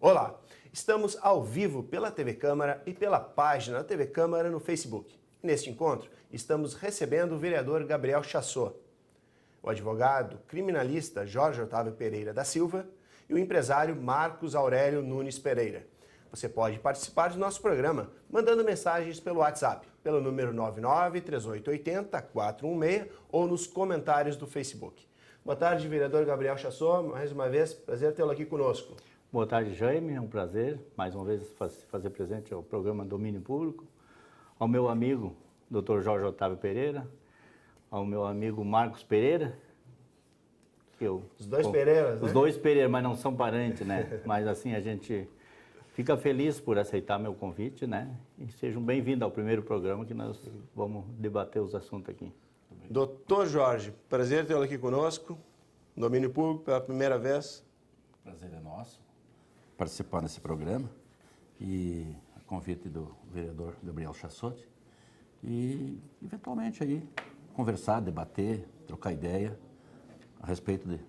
Olá, estamos ao vivo pela TV Câmara e pela página da TV Câmara no Facebook. Neste encontro, estamos recebendo o vereador Gabriel Chassot, o advogado criminalista Jorge Otávio Pereira da Silva e o empresário Marcos Aurélio Nunes Pereira. Você pode participar do nosso programa mandando mensagens pelo WhatsApp, pelo número 993880-416 ou nos comentários do Facebook. Boa tarde, vereador Gabriel Chassot. Mais uma vez, prazer tê-lo aqui conosco. Boa tarde, Jaime. É um prazer, mais uma vez, fazer presente ao programa Domínio Público. Ao meu amigo, Dr. Jorge Otávio Pereira, ao meu amigo Marcos Pereira, Os dois Pereiras, né? Os dois Pereira, mas não são parentes, né? Mas assim, a gente fica feliz por aceitar meu convite, né? E sejam bem-vindos ao primeiro programa que nós vamos debater os assuntos aqui. Doutor Jorge, prazer tê-lo aqui conosco, Domínio Público, pela primeira vez. Prazer é nosso participar desse programa e a convite do vereador Gabriel Chassot e eventualmente aí conversar, debater, trocar ideia a respeito de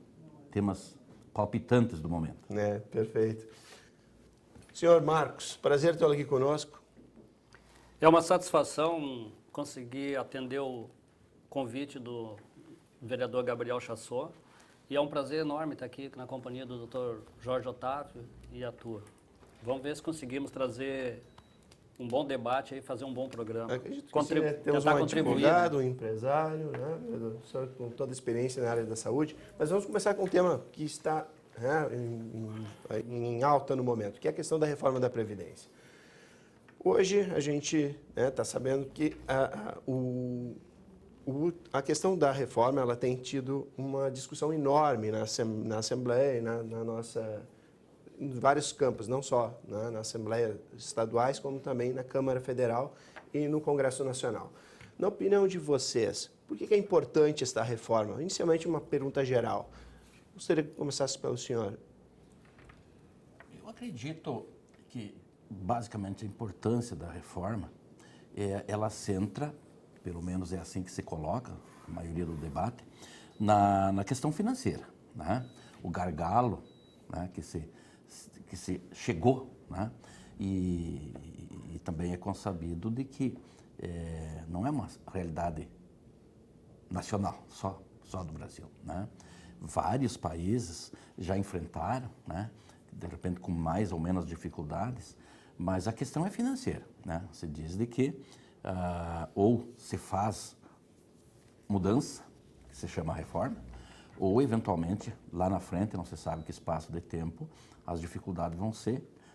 temas palpitantes do momento. Perfeito. Senhor Marcos, prazer tê-lo aqui conosco. É uma satisfação conseguir atender o convite do vereador Gabriel Chassot. E é um prazer enorme estar aqui na companhia do Dr. Jorge Otávio e a tua. Vamos ver se conseguimos trazer um bom debate e fazer um bom programa. Acredito que sim, né? Temos um advogado, um empresário, né? O senhor com toda a experiência na área da saúde. Mas vamos começar com um tema que está em alta no momento, que é a questão da reforma da Previdência. Hoje a gente está sabendo que a questão da reforma ela tem tido uma discussão enorme na Assembleia, em vários campos, não só na Assembleia estaduais, como também na Câmara Federal e no Congresso Nacional. Na opinião de vocês, por que é importante esta reforma? Inicialmente, uma pergunta geral. Gostaria que começasse pelo senhor. Eu acredito que, basicamente, a importância da reforma, ela centra, pelo menos é assim que se coloca, a maioria do debate, na questão financeira, né? O gargalo, né, que se chegou, né? E também é consabido de que não é uma realidade nacional, só do Brasil, né? Vários países já enfrentaram, né? De repente com mais ou menos dificuldades, mas a questão é financeira, né? Se diz de que ou se faz mudança, que se chama reforma, ou eventualmente lá na frente, não se sabe que espaço de tempo, as dificuldades vão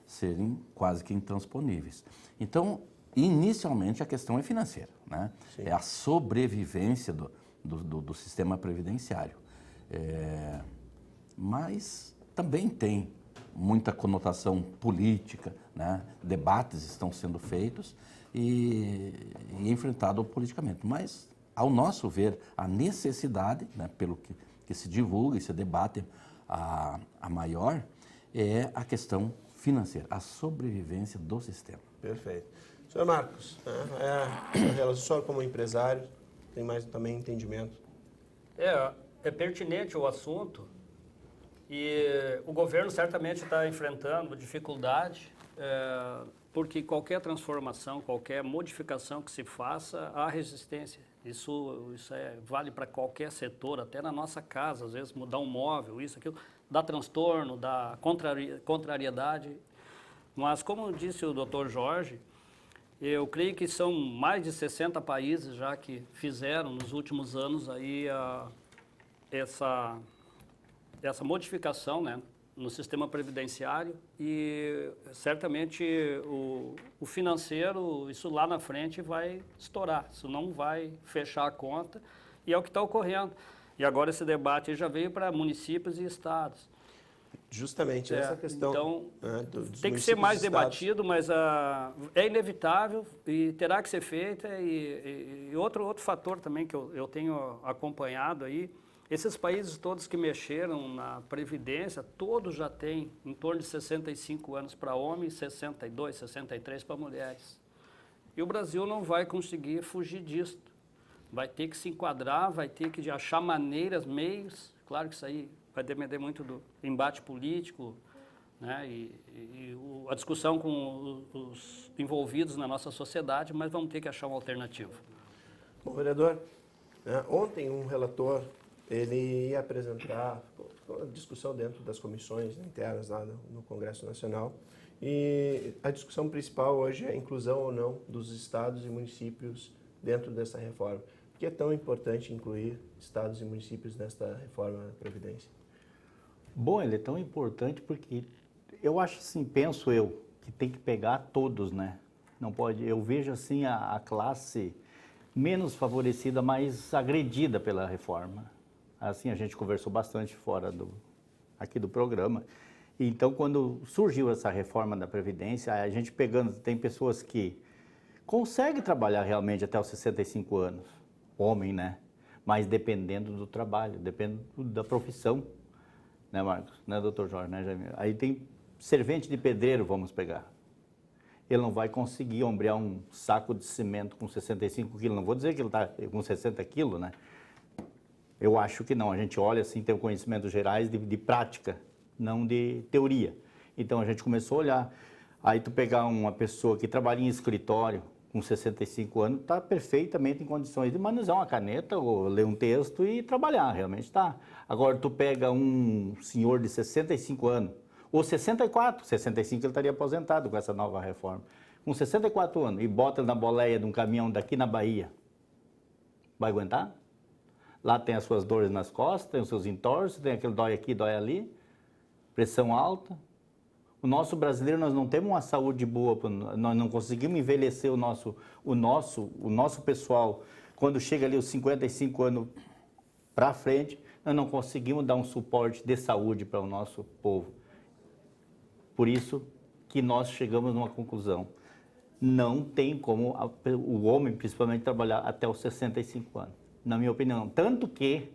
serem quase que intransponíveis. Então, inicialmente a questão é financeira, né? É a sobrevivência do sistema previdenciário. Mas também tem muita conotação política, né? Debates estão sendo feitos e enfrentado politicamente. Mas, ao nosso ver, a necessidade, né, pelo que se divulga e se debate a maior, é a questão financeira, a sobrevivência do sistema. Perfeito. Senhor Marcos, o senhor como empresário tem mais também entendimento? É pertinente o assunto e o governo certamente está enfrentando dificuldade, porque qualquer transformação, qualquer modificação que se faça, há resistência. Isso vale para qualquer setor, até na nossa casa, às vezes mudar um móvel, isso, aquilo, dá transtorno, dá contrariedade. Mas, como disse o Dr. Jorge, eu creio que são mais de 60 países já que fizeram nos últimos anos aí essa modificação, né, no sistema previdenciário e certamente o financeiro, isso lá na frente vai estourar, isso não vai fechar a conta e é o que está ocorrendo. E agora esse debate já veio para municípios e estados. Justamente essa questão. Então, dos tem que ser mais estados. debatido, mas é inevitável e terá que ser feita. E outro fator também que eu tenho acompanhado aí, esses países todos que mexeram na Previdência, todos já têm em torno de 65 anos para homens, 62, 63 para mulheres. E o Brasil não vai conseguir fugir disso. vai ter que se enquadrar, vai ter que achar maneiras, meios. Claro que isso aí vai depender muito do embate político, né, a discussão com os envolvidos na nossa sociedade, mas vamos ter que achar uma alternativa. Bom, vereador, ontem um relator, ele ia apresentar a discussão dentro das comissões internas lá no Congresso Nacional, e a discussão principal hoje é a inclusão ou não dos estados e municípios dentro dessa reforma. Por que é tão importante incluir estados e municípios nesta reforma da Previdência? Bom, ele é tão importante porque eu acho assim, penso eu, que tem que pegar todos, né? Não pode, eu vejo assim a classe menos favorecida, mais agredida pela reforma. Assim, a gente conversou bastante fora aqui do programa. Então, quando surgiu essa reforma da Previdência, a gente pegando, tem pessoas que conseguem trabalhar realmente até os 65 anos, homem, né? Mas dependendo do trabalho, dependendo da profissão, né, Marcos? Né, doutor Jorge, né, Jaime? Aí tem servente de pedreiro, vamos pegar. Ele não vai conseguir ombrear um saco de cimento com 65 quilos. Não vou dizer que ele está com 60 quilos, né? Eu acho que não. A gente olha assim, tem conhecimentos gerais de prática, não de teoria. Então a gente começou a olhar. Aí tu pegar uma pessoa que trabalha em escritório com 65 anos, está perfeitamente em condições de manusear uma caneta ou ler um texto e trabalhar, realmente está. Agora tu pega um senhor de 65 anos, ou 64, 65 ele estaria aposentado com essa nova reforma. Com 64 anos, e bota na boleia de um caminhão daqui na Bahia, vai aguentar? Lá tem as suas dores nas costas, tem os seus entorses, tem aquele dói aqui, dói ali, pressão alta. O nosso brasileiro, nós não temos uma saúde boa, nós não conseguimos envelhecer o nosso pessoal. Quando chega ali os 55 anos para frente, nós não conseguimos dar um suporte de saúde para o nosso povo. Por isso que nós chegamos numa conclusão. Não tem como o homem, principalmente, trabalhar até os 65 anos, na minha opinião. Tanto que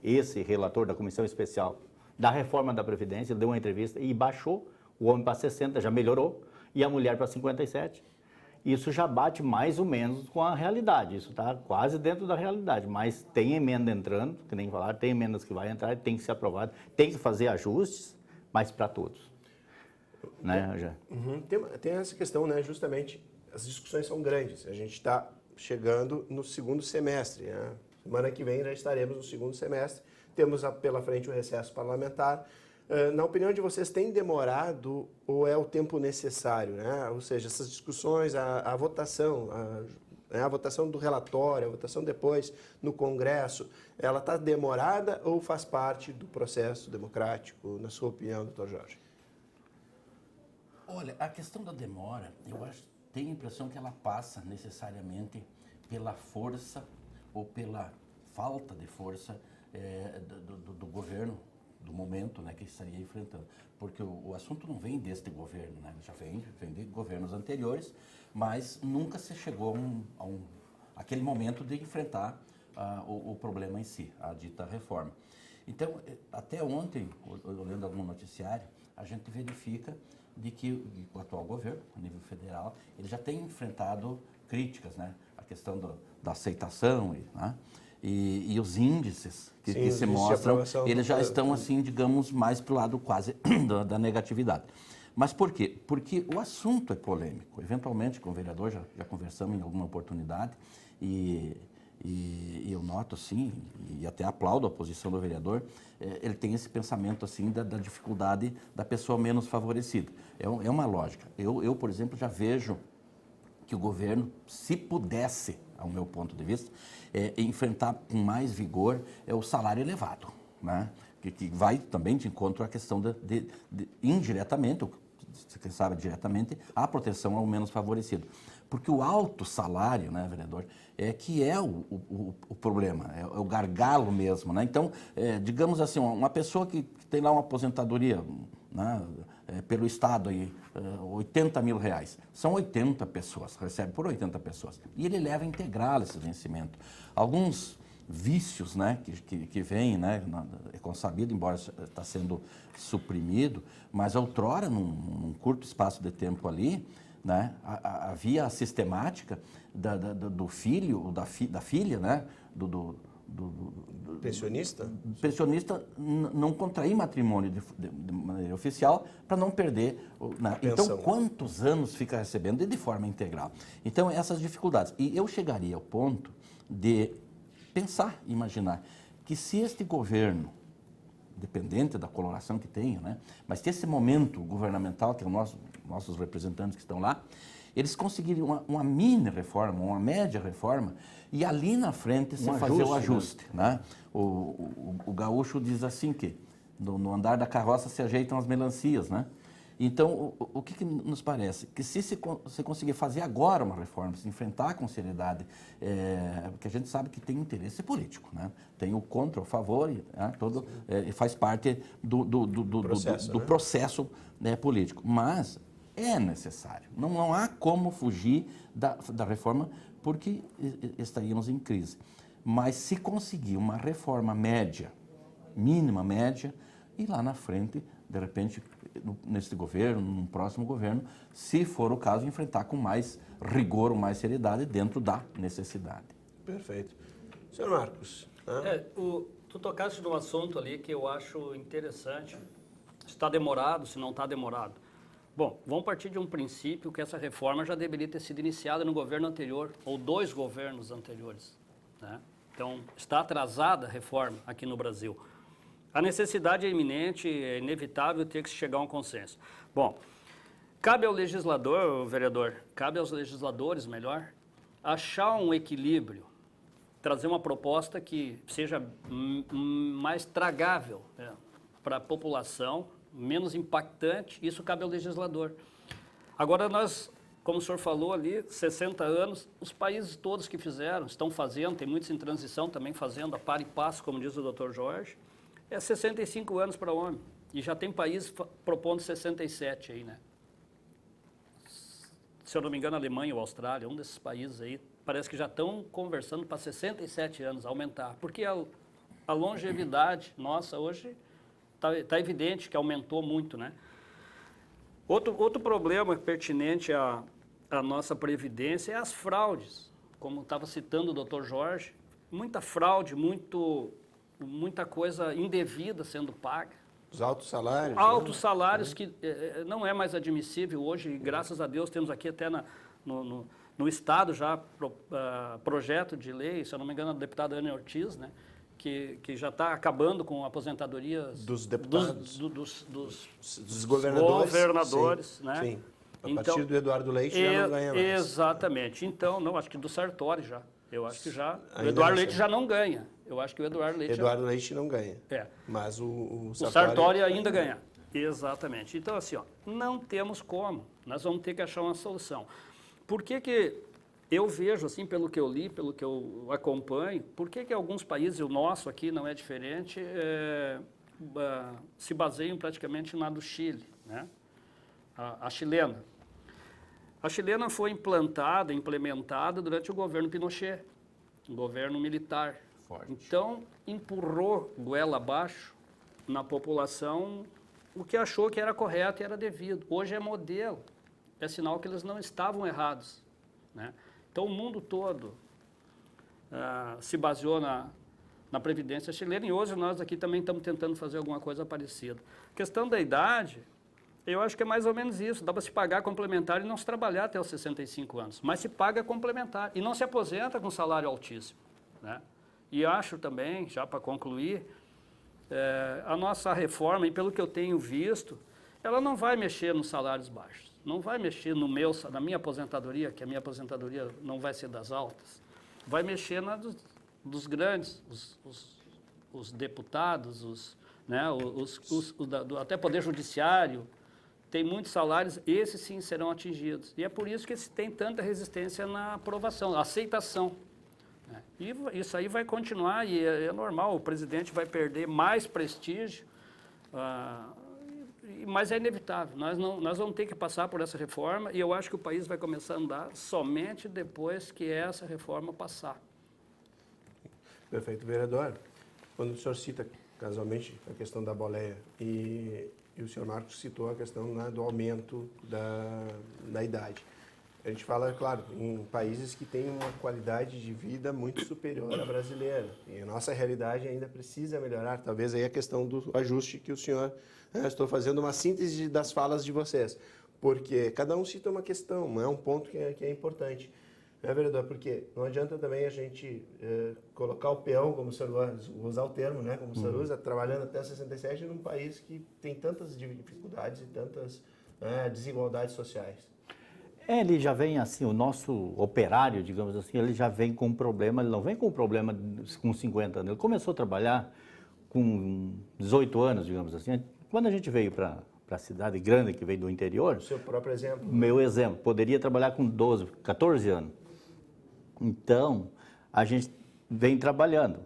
esse relator da Comissão Especial da Reforma da Previdência deu uma entrevista e baixou o homem para 60, já melhorou, e a mulher para 57. Isso já bate mais ou menos com a realidade, isso está quase dentro da realidade, mas tem emenda entrando, que nem falaram, tem emendas que vai entrar, tem que ser aprovado, tem que fazer ajustes, mas para todos. Né, já. Tem essa questão, né? Justamente, as discussões são grandes. A gente está chegando no segundo semestre. Né? Semana que vem já estaremos no segundo semestre. Temos pela frente o recesso parlamentar. Na opinião de vocês, tem demorado ou é o tempo necessário? Né? Ou seja, essas discussões, a votação, a votação do relatório, a votação depois no Congresso, ela está demorada ou faz parte do processo democrático, na sua opinião, doutor Jorge? Olha, a questão da demora, tenho a impressão que ela passa necessariamente pela força ou pela falta de força do governo, do momento, né, que estaria enfrentando. Porque o assunto não vem deste governo, né, já vem de governos anteriores, mas nunca se chegou aquele momento de enfrentar o problema em si, a dita reforma. Então, até ontem, olhando algum noticiário, a gente verifica de que o atual governo, a nível federal, ele já tem enfrentado críticas, né? A questão da aceitação e os índices que se mostram, eles já estão, assim, digamos, mais para o lado quase da negatividade. Mas por quê? Porque o assunto é polêmico. Eventualmente, com o vereador, já conversamos em alguma oportunidade e eu noto, sim, e até aplaudo a posição do vereador, ele tem esse pensamento, assim, da dificuldade da pessoa menos favorecida. É uma lógica. Eu, por exemplo, já vejo que o governo, se pudesse, ao meu ponto de vista, enfrentar com mais vigor o salário elevado, né? Que vai também de encontro à questão indiretamente, ou quem sabe diretamente, a proteção ao menos favorecido. Porque o alto salário, né, vereador, que é o problema, é o gargalo mesmo, né? Então, digamos assim, uma pessoa que tem lá uma aposentadoria, né, pelo Estado, aí, 80 mil reais, são 80 pessoas, recebe por 80 pessoas, e ele leva integral esse vencimento. Alguns vícios, né, que vêm, né, é consabido, embora está sendo suprimido, mas outrora, num curto espaço de tempo ali, né? Havia a sistemática do filho, ou da filha, né? Do Pensionista? pensionista não contrair matrimônio de maneira oficial para não perder. Né? Então, quantos anos fica recebendo de forma integral? Então, essas dificuldades. E eu chegaria ao ponto de pensar, imaginar, que se este governo, dependente da coloração que tenha, né? Mas se esse momento governamental, que é nossos representantes que estão lá, eles conseguiriam uma mini reforma, uma média reforma, e ali na frente se fazer o ajuste. Né? O gaúcho diz assim que no andar da carroça se ajeitam as melancias. Né? Então, o que nos parece? Que se conseguir fazer agora uma reforma, se enfrentar com seriedade, porque a gente sabe que tem interesse político, né? Tem o contra, o favor, faz parte do processo né, político. Mas é necessário. Não há como fugir da reforma, porque estaríamos em crise. Mas se conseguir uma reforma média, mínima média, e lá na frente, de repente, neste governo, no próximo governo, se for o caso, enfrentar com mais rigor, com mais seriedade, dentro da necessidade. Perfeito. Senhor Marcos. Tu tocaste num assunto ali que eu acho interessante. Se está demorado, se não está demorado. Bom, vamos partir de um princípio que essa reforma já deveria ter sido iniciada no governo anterior, ou 2 governos anteriores. Né? Então, está atrasada a reforma aqui no Brasil. A necessidade é iminente, é inevitável ter que chegar a um consenso. Bom, cabe ao legislador, vereador, cabe aos legisladores, melhor, achar um equilíbrio, trazer uma proposta que seja mais tragável para a população, menos impactante, isso cabe ao legislador. Agora nós, como o senhor falou ali, 60 anos, os países todos que fizeram, estão fazendo, tem muitos em transição também fazendo, a par e passo, como diz o Dr. Jorge, é 65 anos para homem. E já tem países propondo 67 aí, né? Se eu não me engano, a Alemanha ou a Austrália, um desses países aí, parece que já estão conversando para 67 anos, aumentar. Porque a longevidade nossa hoje está evidente que aumentou muito, né? Outro problema pertinente à nossa Previdência é as fraudes. Como estava citando o Dr. Jorge, muita fraude, muita coisa indevida sendo paga. Os altos salários. Altos salários que não é mais admissível hoje, e graças a Deus temos aqui até no Estado já projeto de lei, se eu não me engano, a deputada Ana Ortiz, né? Que já está acabando com aposentadorias dos deputados, dos governadores, sim, né? Sim. A partir do Eduardo Leite já não ganha mais. Exatamente. Então, não, acho que do Sartori já. Eu acho que já. Ainda o Eduardo Leite já não ganha. Eu acho que o Eduardo Leite. Leite não ganha. Mas o Sartori ainda ganha. Exatamente. Então, assim, não temos como. Nós vamos ter que achar uma solução. Por que eu vejo, assim, pelo que eu li, pelo que eu acompanho, por que alguns países, o nosso aqui não é diferente, se baseiam praticamente na do Chile, né? A chilena. A chilena foi implementada durante o governo Pinochet, um governo militar. Forte. Então, empurrou goela abaixo na população o que achou que era correto e era devido. Hoje é modelo, é sinal que eles não estavam errados, né? Então, o mundo todo se baseou na Previdência chilena e hoje nós aqui também estamos tentando fazer alguma coisa parecida. A questão da idade, eu acho que é mais ou menos isso. Dá para se pagar complementar e não se trabalhar até os 65 anos, mas se paga complementar e não se aposenta com salário altíssimo, né? E acho também, já para concluir, a nossa reforma, e pelo que eu tenho visto, ela não vai mexer nos salários baixos, não vai mexer na minha aposentadoria, que a minha aposentadoria não vai ser das altas, vai mexer na dos grandes, os deputados, até Poder Judiciário, tem muitos salários, esses sim serão atingidos. E é por isso que se tem tanta resistência na aprovação, na aceitação. E isso aí vai continuar e é normal, o presidente vai perder mais prestígio, mas é inevitável. Nós vamos ter que passar por essa reforma e eu acho que o país vai começar a andar somente depois que essa reforma passar. Perfeito, vereador. Quando o senhor cita casualmente a questão da boleia e o senhor Marcos citou a questão do aumento da idade. A gente fala, claro, em países que têm uma qualidade de vida muito superior à brasileira. E a nossa realidade ainda precisa melhorar. Talvez aí a questão do ajuste que o senhor... estou fazendo uma síntese das falas de vocês. Porque cada um cita uma questão, é um ponto que é importante. É verdade, porque não adianta também a gente colocar o peão, como o senhor usar o termo, né, como o senhor usa, trabalhando até 67 num país que tem tantas dificuldades e tantas desigualdades sociais. Ele já vem assim, o nosso operário, digamos assim, ele já vem com um problema, ele não vem com um problema com 50 anos. Ele começou a trabalhar com 18 anos, digamos assim. Quando a gente veio para a cidade grande, que veio do interior... O seu próprio exemplo. Meu exemplo, poderia trabalhar com 12, 14 anos. Então, a gente vem trabalhando.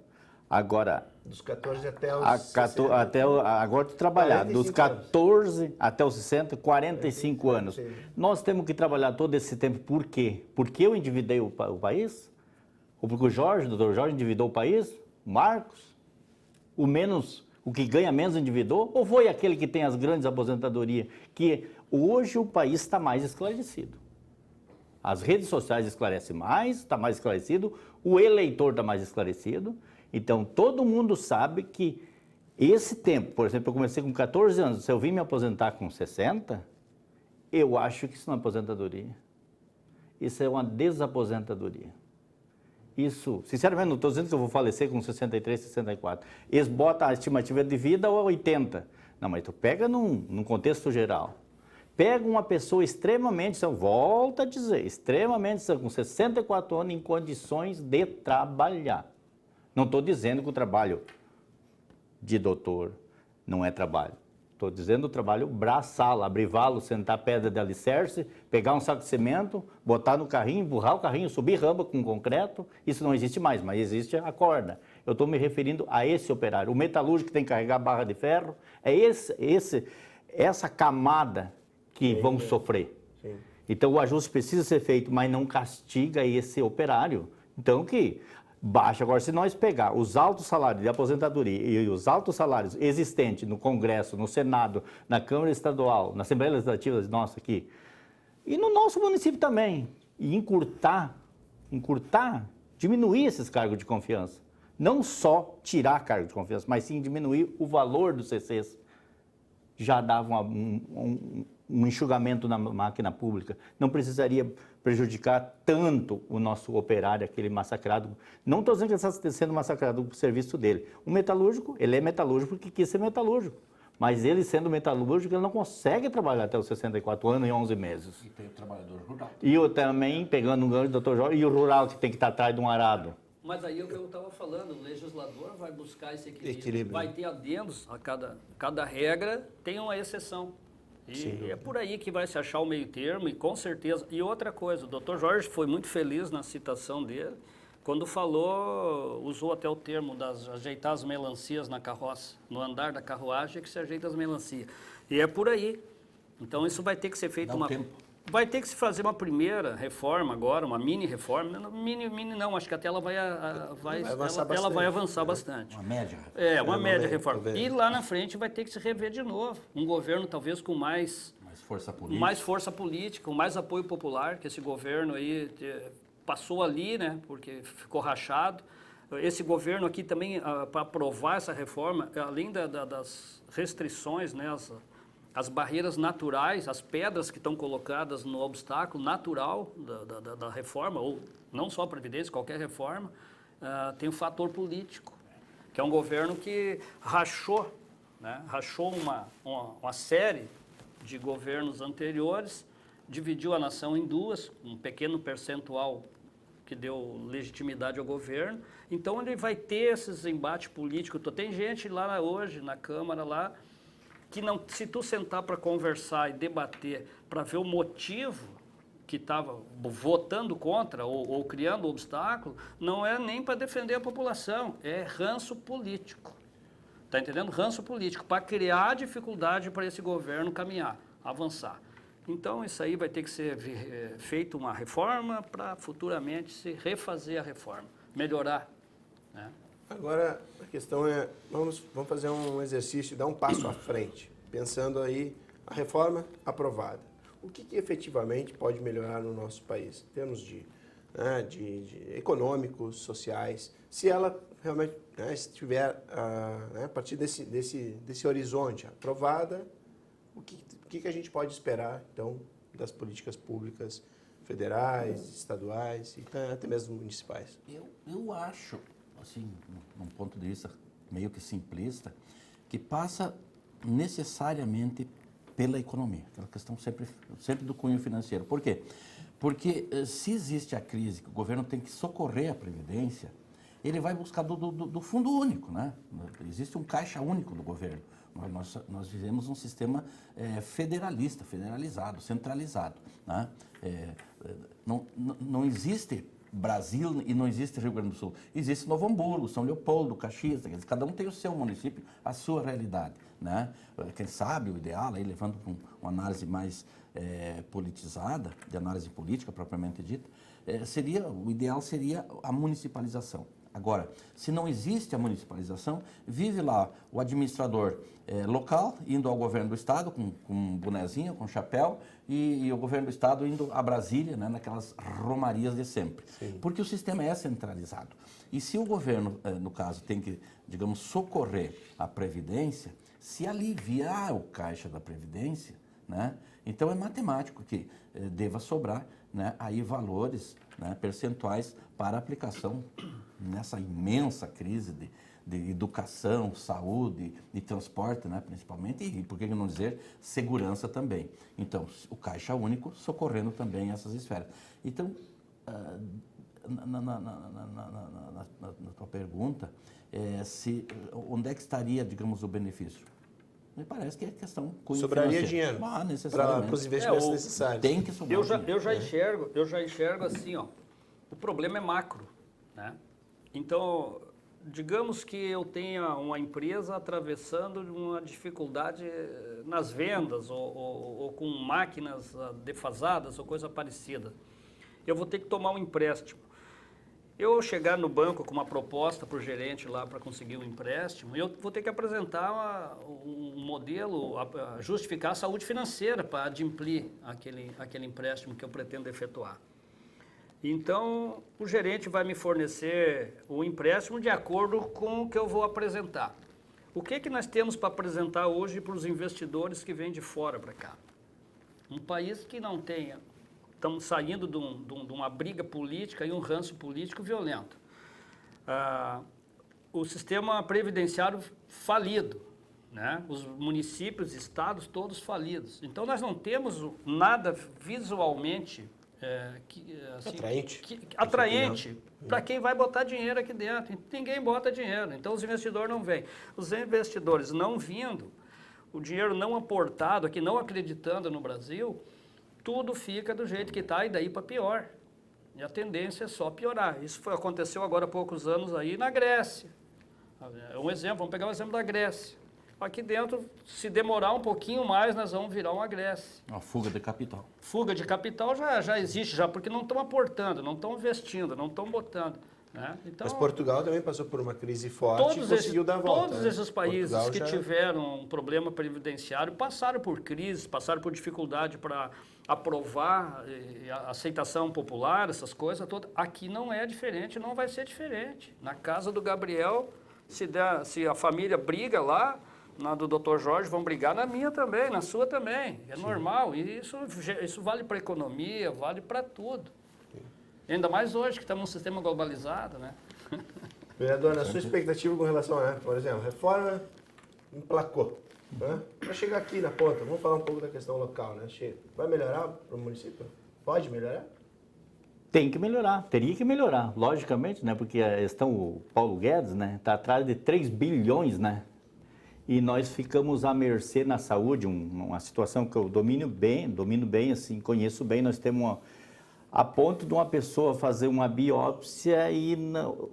Agora... Dos 14 até os 60. Agora tu trabalhar dos 14 anos. Até os 60, 45 anos. Sim. Nós temos que trabalhar todo esse tempo. Por quê? Porque eu endividei o país? Ou porque o doutor Jorge endividou o país? O Marcos? O que ganha menos endividou? Ou foi aquele que tem as grandes aposentadorias? Que hoje o país está mais esclarecido. As redes sociais esclarecem mais, está mais esclarecido, o eleitor está mais esclarecido. Então, todo mundo sabe que esse tempo, por exemplo, eu comecei com 14 anos, se eu vim me aposentar com 60, eu acho que isso não é aposentadoria. Isso é uma desaposentadoria. Isso, sinceramente, não estou dizendo que eu vou falecer com 63, 64. Eles botam a estimativa de vida a 80. Não, mas tu pega num contexto geral. Pega uma pessoa extremamente, volta a dizer, extremamente, com 64 anos, em condições de trabalhar. Não estou dizendo que o trabalho de doutor não é trabalho. Estou dizendo o trabalho braçal, abrir valo, sentar pedra de alicerce, pegar um saco de cimento, botar no carrinho, empurrar o carrinho, subir rampa com concreto. Isso não existe mais, mas existe a corda. Eu estou me referindo a esse operário. O metalúrgico que tem que carregar barra de ferro, é essa camada que vão sofrer. Sim. Então o ajuste precisa ser feito, mas não castiga esse operário. Então que baixa. Agora, se nós pegar os altos salários de aposentadoria e os altos salários existentes no Congresso, no Senado, na Câmara Estadual, na Assembleia Legislativa nossa aqui, e no nosso município também, e encurtar, diminuir esses cargos de confiança. Não só tirar cargo de confiança, mas sim diminuir o valor dos CCs. Já dava um enxugamento na máquina pública. Não precisaria prejudicar tanto o nosso operário, aquele massacrado. Não estou dizendo que ele está sendo massacrado por serviço dele. O metalúrgico, ele é metalúrgico porque quis ser metalúrgico. Mas ele sendo metalúrgico, ele não consegue trabalhar até os 64 anos e 11 meses. E tem o trabalhador rural. E eu também, pegando um gancho do Dr. Jorge, e o rural que tem que estar atrás de um arado. Mas aí é o que eu estava falando, o legislador vai buscar esse equilíbrio. Vai ter adendos a cada regra, tem uma exceção. E é por aí que vai se achar o meio termo e com certeza... E outra coisa, o Dr. Jorge foi muito feliz na citação dele, quando falou, usou até o termo das ajeitar as melancias na carroça, no andar da carruagem é que se ajeita as melancias. E é por aí. Então isso vai ter que ser feito vai ter que se fazer uma primeira reforma agora, uma mini reforma. Mini não, acho que até ela vai avançar bastante. Uma média. Uma média reforma. E lá na frente vai ter que se rever de novo. Um governo talvez com mais força política, com mais apoio popular, que esse governo aí passou ali, né, porque ficou rachado. Esse governo aqui também, para aprovar essa reforma, além das restrições, né, as barreiras naturais, as pedras que estão colocadas no obstáculo natural da reforma, ou não só a Previdência, qualquer reforma, tem o fator político, que é um governo que rachou, né? Rachou uma série de governos anteriores, dividiu a nação em duas, um pequeno percentual que deu legitimidade ao governo. Então ele vai ter esses embates políticos. Tem gente lá hoje, na Câmara, lá, que não, se tu sentar para conversar e debater, para ver o motivo que estava votando contra ou criando obstáculo, não é nem para defender a população, é ranço político. Está entendendo? Ranço político, para criar dificuldade para esse governo caminhar, avançar. Então, isso aí vai ter que ser feita uma reforma para futuramente se refazer a reforma, melhorar, né? Agora, a questão é, vamos fazer um exercício, dar um passo à frente, pensando aí a reforma aprovada. o que efetivamente pode melhorar no nosso país, em termos de econômicos, sociais, se ela realmente estiver a partir desse horizonte aprovada, o que a gente pode esperar, então, das políticas públicas federais, estaduais e até mesmo municipais? Eu acho, assim, num ponto de vista meio que simplista, que passa necessariamente pela economia, aquela questão sempre do cunho financeiro. Por quê? Porque se existe a crise, que o governo tem que socorrer a Previdência, ele vai buscar do fundo único, né? Existe um caixa único do governo. Nós vivemos um sistema federalista, federalizado, centralizado, né? Não existe Brasil e não existe Rio Grande do Sul. Existe Novo Hamburgo, São Leopoldo, Caxias, cada um tem o seu município, a sua realidade, né? Quem sabe o ideal, aí levando para uma análise mais politizada, de análise política propriamente dita, o ideal seria a municipalização. Agora, se não existe a municipalização, vive lá o administrador local, indo ao governo do estado com um bonezinho, com chapéu, e o governo do estado indo a Brasília, né, naquelas romarias de sempre. Sim. Porque o sistema é centralizado. E se o governo, no caso, tem que, digamos, socorrer a Previdência, se aliviar o caixa da Previdência, né, então é matemático que deva sobrar, né, aí valores, né, percentuais para aplicação nessa imensa crise de educação, saúde e transporte, né, principalmente, e por que não dizer segurança também. Então, o Caixa Único socorrendo também essas esferas. Então, na tua pergunta, onde é que estaria, digamos, o benefício? Me parece que é questão sobraria dinheiro necessariamente. para os investimentos necessários. Tem que sobrar eu já enxergo assim, ó, o problema é macro, né? Então, digamos que eu tenha uma empresa atravessando uma dificuldade nas vendas ou com máquinas defasadas ou coisa parecida. Eu vou ter que tomar um empréstimo. Eu chegar no banco com uma proposta para o gerente lá para conseguir um empréstimo, eu vou ter que apresentar um modelo, justificar a saúde financeira para adimplir aquele empréstimo que eu pretendo efetuar. Então, o gerente vai me fornecer o empréstimo de acordo com o que eu vou apresentar. O que nós temos para apresentar hoje para os investidores que vêm de fora para cá? Um país que não tenha... Estamos saindo de uma briga política e um ranço político violento. O sistema previdenciário falido, né? Os municípios, estados, todos falidos. Então, nós não temos nada visualmente atraente para quem vai botar dinheiro aqui dentro. Ninguém bota dinheiro, então os investidores não vêm. Os investidores não vindo, o dinheiro não aportado aqui, não acreditando no Brasil, tudo fica do jeito que está e daí para pior. E a tendência é só piorar. Isso aconteceu agora há poucos anos aí na Grécia. Um exemplo, vamos pegar o exemplo da Grécia. Aqui dentro, se demorar um pouquinho mais, nós vamos virar uma Grécia. Uma fuga de capital. Fuga de capital já existe, porque não estão aportando, não estão investindo, não estão botando. Né? Então, mas Portugal também passou por uma crise forte e conseguiu dar a volta. Todos esses países que tiveram um problema previdenciário passaram por crises, passaram por dificuldade para aprovar a aceitação popular, essas coisas todas. Aqui não é diferente, não vai ser diferente. Na casa do Gabriel, se a família briga lá, na do Dr. Jorge, vão brigar na minha também, na sua também. É normal. E isso vale para a economia, vale para tudo. Ainda mais hoje, que estamos num sistema globalizado, né? Vereador, na sua expectativa com relação a, por exemplo, reforma emplacou, né? Para chegar aqui na ponta, vamos falar um pouco da questão local, né? Vai melhorar para o município? Pode melhorar? Tem que melhorar, teria que melhorar, logicamente, né? Porque o Paulo Guedes, né, está atrás de 3 bilhões, né? E nós ficamos à mercê na saúde, uma situação que eu domino bem, assim, conheço bem. Nós temos a ponto de uma pessoa fazer uma biópsia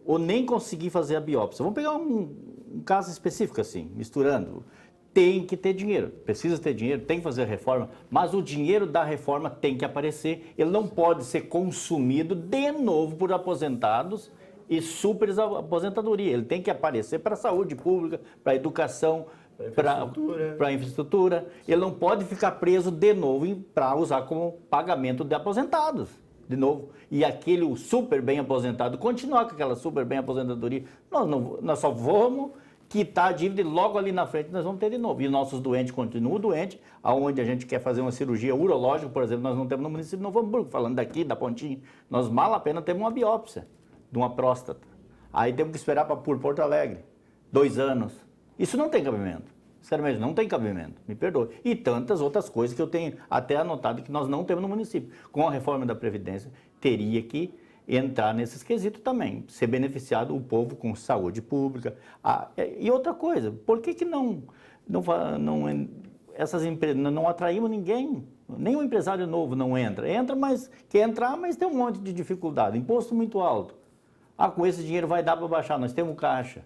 ou nem conseguir fazer a biópsia. Vamos pegar um caso específico, assim, misturando. Tem que ter dinheiro, precisa ter dinheiro, tem que fazer a reforma, mas o dinheiro da reforma tem que aparecer, ele não pode ser consumido de novo por aposentados e super aposentadoria. Ele tem que aparecer para a saúde pública, para a educação, para a infraestrutura. Ele não pode ficar preso de novo para usar como pagamento de aposentados. De novo. E aquele super bem aposentado continuar com aquela super bem aposentadoria. Nós só vamos quitar a dívida e logo ali na frente nós vamos ter de novo. E nossos doentes continuam doentes, aonde a gente quer fazer uma cirurgia urológica, por exemplo, nós não temos no município de Novo Hamburgo, falando daqui, da Pontinha. Nós mal a pena temos uma biópsia de uma próstata. Aí temos que esperar por Porto Alegre. 2 anos. Isso não tem cabimento. Sério mesmo, não tem cabimento. Me perdoe. E tantas outras coisas que eu tenho até anotado que nós não temos no município. Com a reforma da Previdência, teria que entrar nesses quesitos também. Ser beneficiado o povo com saúde pública. E outra coisa, por que essas empresas não atraímos ninguém? Nenhum empresário novo não entra. Entra, mas quer entrar, mas tem um monte de dificuldade. Imposto muito alto. Com esse dinheiro vai dar para baixar, nós temos caixa.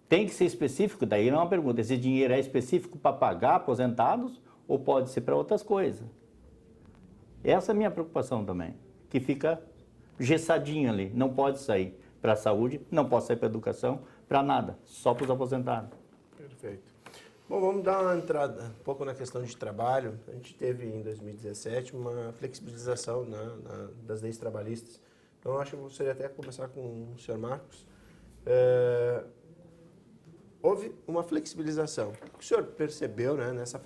Tem que ser específico, daí é uma pergunta, esse dinheiro é específico para pagar aposentados ou pode ser para outras coisas? Essa é a minha preocupação também, que fica gessadinho ali, não pode sair para a saúde, não pode sair para a educação, para nada, só para os aposentados. Perfeito. Bom, vamos dar uma entrada um pouco na questão de trabalho. A gente teve em 2017 uma flexibilização das leis trabalhistas. Então, acho que eu gostaria até começar com o senhor Marcos. Houve uma flexibilização. O que o senhor percebeu, né, nessa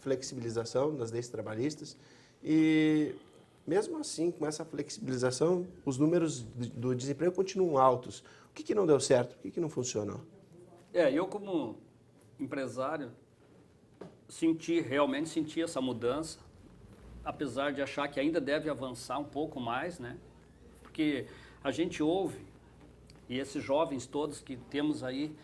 flexibilização das leis trabalhistas? E, mesmo assim, com essa flexibilização, os números do desemprego continuam altos. O que não deu certo? O que não funcionou? Eu como empresário realmente senti essa mudança, apesar de achar que ainda deve avançar um pouco mais, né? Porque a gente ouve, e esses jovens todos que temos aí,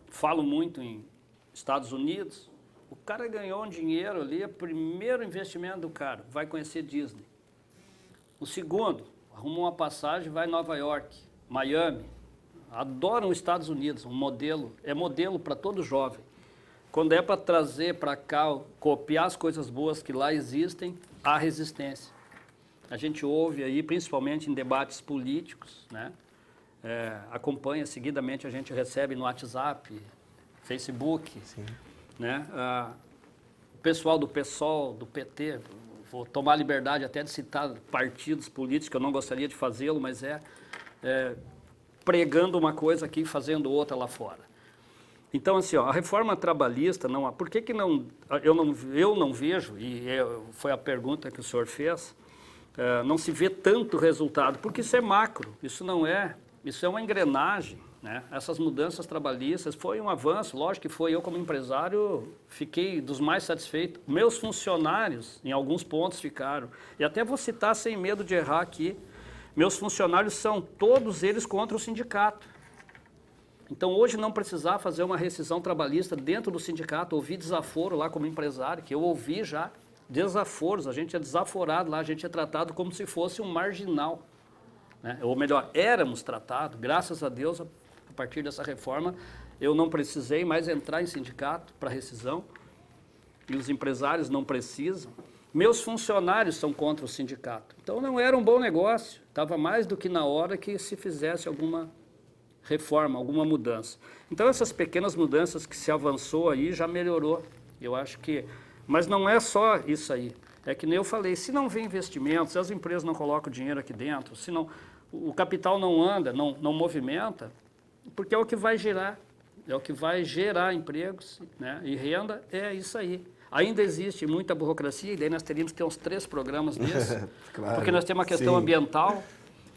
falam muito em Estados Unidos, o cara ganhou um dinheiro ali, o primeiro investimento do cara, vai conhecer Disney. O segundo, arrumou uma passagem, vai a Nova York, Miami. Adoram os Estados Unidos, é modelo para todo jovem. Quando é para trazer para cá, copiar as coisas boas que lá existem, há resistência. A gente ouve aí, principalmente em debates políticos, né? Acompanha seguidamente, a gente recebe no WhatsApp, Facebook, né? O pessoal do PSOL, do PT, vou tomar a liberdade até de citar partidos políticos, que eu não gostaria de fazê-lo, mas pregando uma coisa aqui e fazendo outra lá fora. Então, assim, a reforma trabalhista, por que não, eu não vejo, e foi a pergunta que o senhor fez, não se vê tanto resultado, porque isso é macro, isso é uma engrenagem, né? Essas mudanças trabalhistas foi um avanço, lógico que foi. Eu como empresário fiquei dos mais satisfeitos. Meus funcionários, em alguns pontos, ficaram. E até vou citar sem medo de errar aqui, meus funcionários são todos eles contra o sindicato. Então hoje não precisar fazer uma rescisão trabalhista dentro do sindicato, ouvir desaforo lá como empresário, que eu ouvi já desaforos, a gente é desaforado lá, a gente é tratado como se fosse um marginal. Né? Ou melhor, éramos tratados, graças a Deus, a partir dessa reforma, eu não precisei mais entrar em sindicato para rescisão, e os empresários não precisam. Meus funcionários são contra o sindicato. Então não era um bom negócio, estava mais do que na hora que se fizesse alguma reforma, alguma mudança. Então essas pequenas mudanças que se avançou aí já melhorou, eu acho que... Mas não é só isso aí, é que nem eu falei, se não vem investimento, se as empresas não colocam dinheiro aqui dentro, se não, o capital não anda, não movimenta, porque é o que vai gerar empregos, né? E renda, é isso aí. Ainda existe muita burocracia, e daí nós teríamos que ter uns 3 programas desses, claro, porque nós temos uma questão ambiental.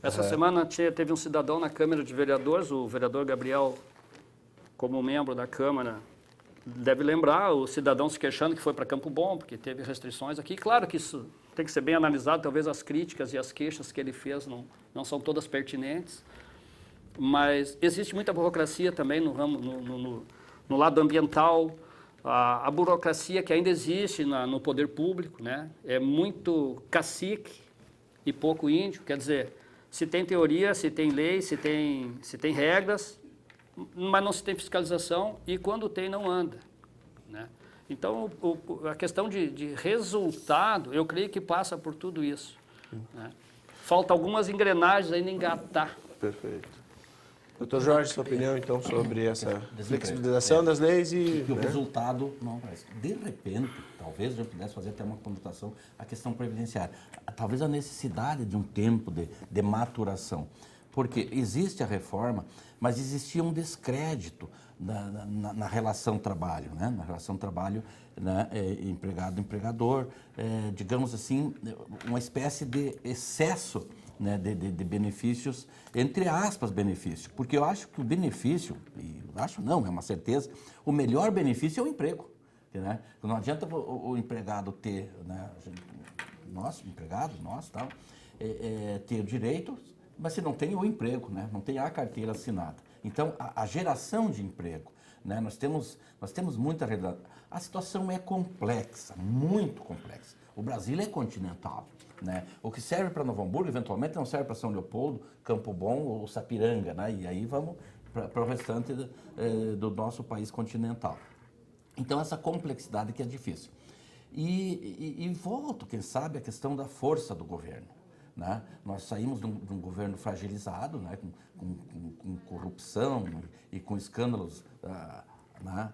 Essa semana teve um cidadão na Câmara de Vereadores, o vereador Gabriel, como membro da Câmara, deve lembrar, o cidadão se queixando que foi para Campo Bom, porque teve restrições aqui. Claro que isso tem que ser bem analisado, talvez as críticas e as queixas que ele fez não são todas pertinentes, mas existe muita burocracia também no ramo, no lado ambiental, a burocracia que ainda existe no poder público, né? É muito cacique e pouco índio, quer dizer, se tem teoria, se tem lei, se tem regras, mas não se tem fiscalização e quando tem não anda, né? Então a questão de resultado, eu creio que passa por tudo isso, né? Falta algumas engrenagens ainda engatar. Perfeito. Doutor Jorge, sua opinião, então, sobre essa flexibilização das leis e... Que o resultado não aparece. De repente, talvez a gente pudesse fazer até uma conotação a questão previdenciária. Talvez a necessidade de um tempo de maturação. Porque existe a reforma, mas existia um descrédito na relação trabalho, né? Na relação trabalho, né? Empregado-empregador, digamos assim, uma espécie de excesso, né? de benefícios, entre aspas, benefício. Porque eu acho que o benefício, e acho não, é uma certeza, o melhor benefício é o emprego. Né? Não adianta o empregado ter, né? Nós, empregado, nós, tal, ter direitos, mas se não tem o emprego, né? Não tem a carteira assinada. Então, a geração de emprego, né? Nós temos muita realidade. A situação é complexa, muito complexa. O Brasil é continental, né? O que serve para Novo Hamburgo, eventualmente, não serve para São Leopoldo, Campo Bom ou Sapiranga, né? E aí vamos para o restante do nosso país continental. Então, essa complexidade que é difícil. E volto, quem sabe, a questão da força do governo. Né? Nós saímos de um governo fragilizado, né? com corrupção e com escândalos né?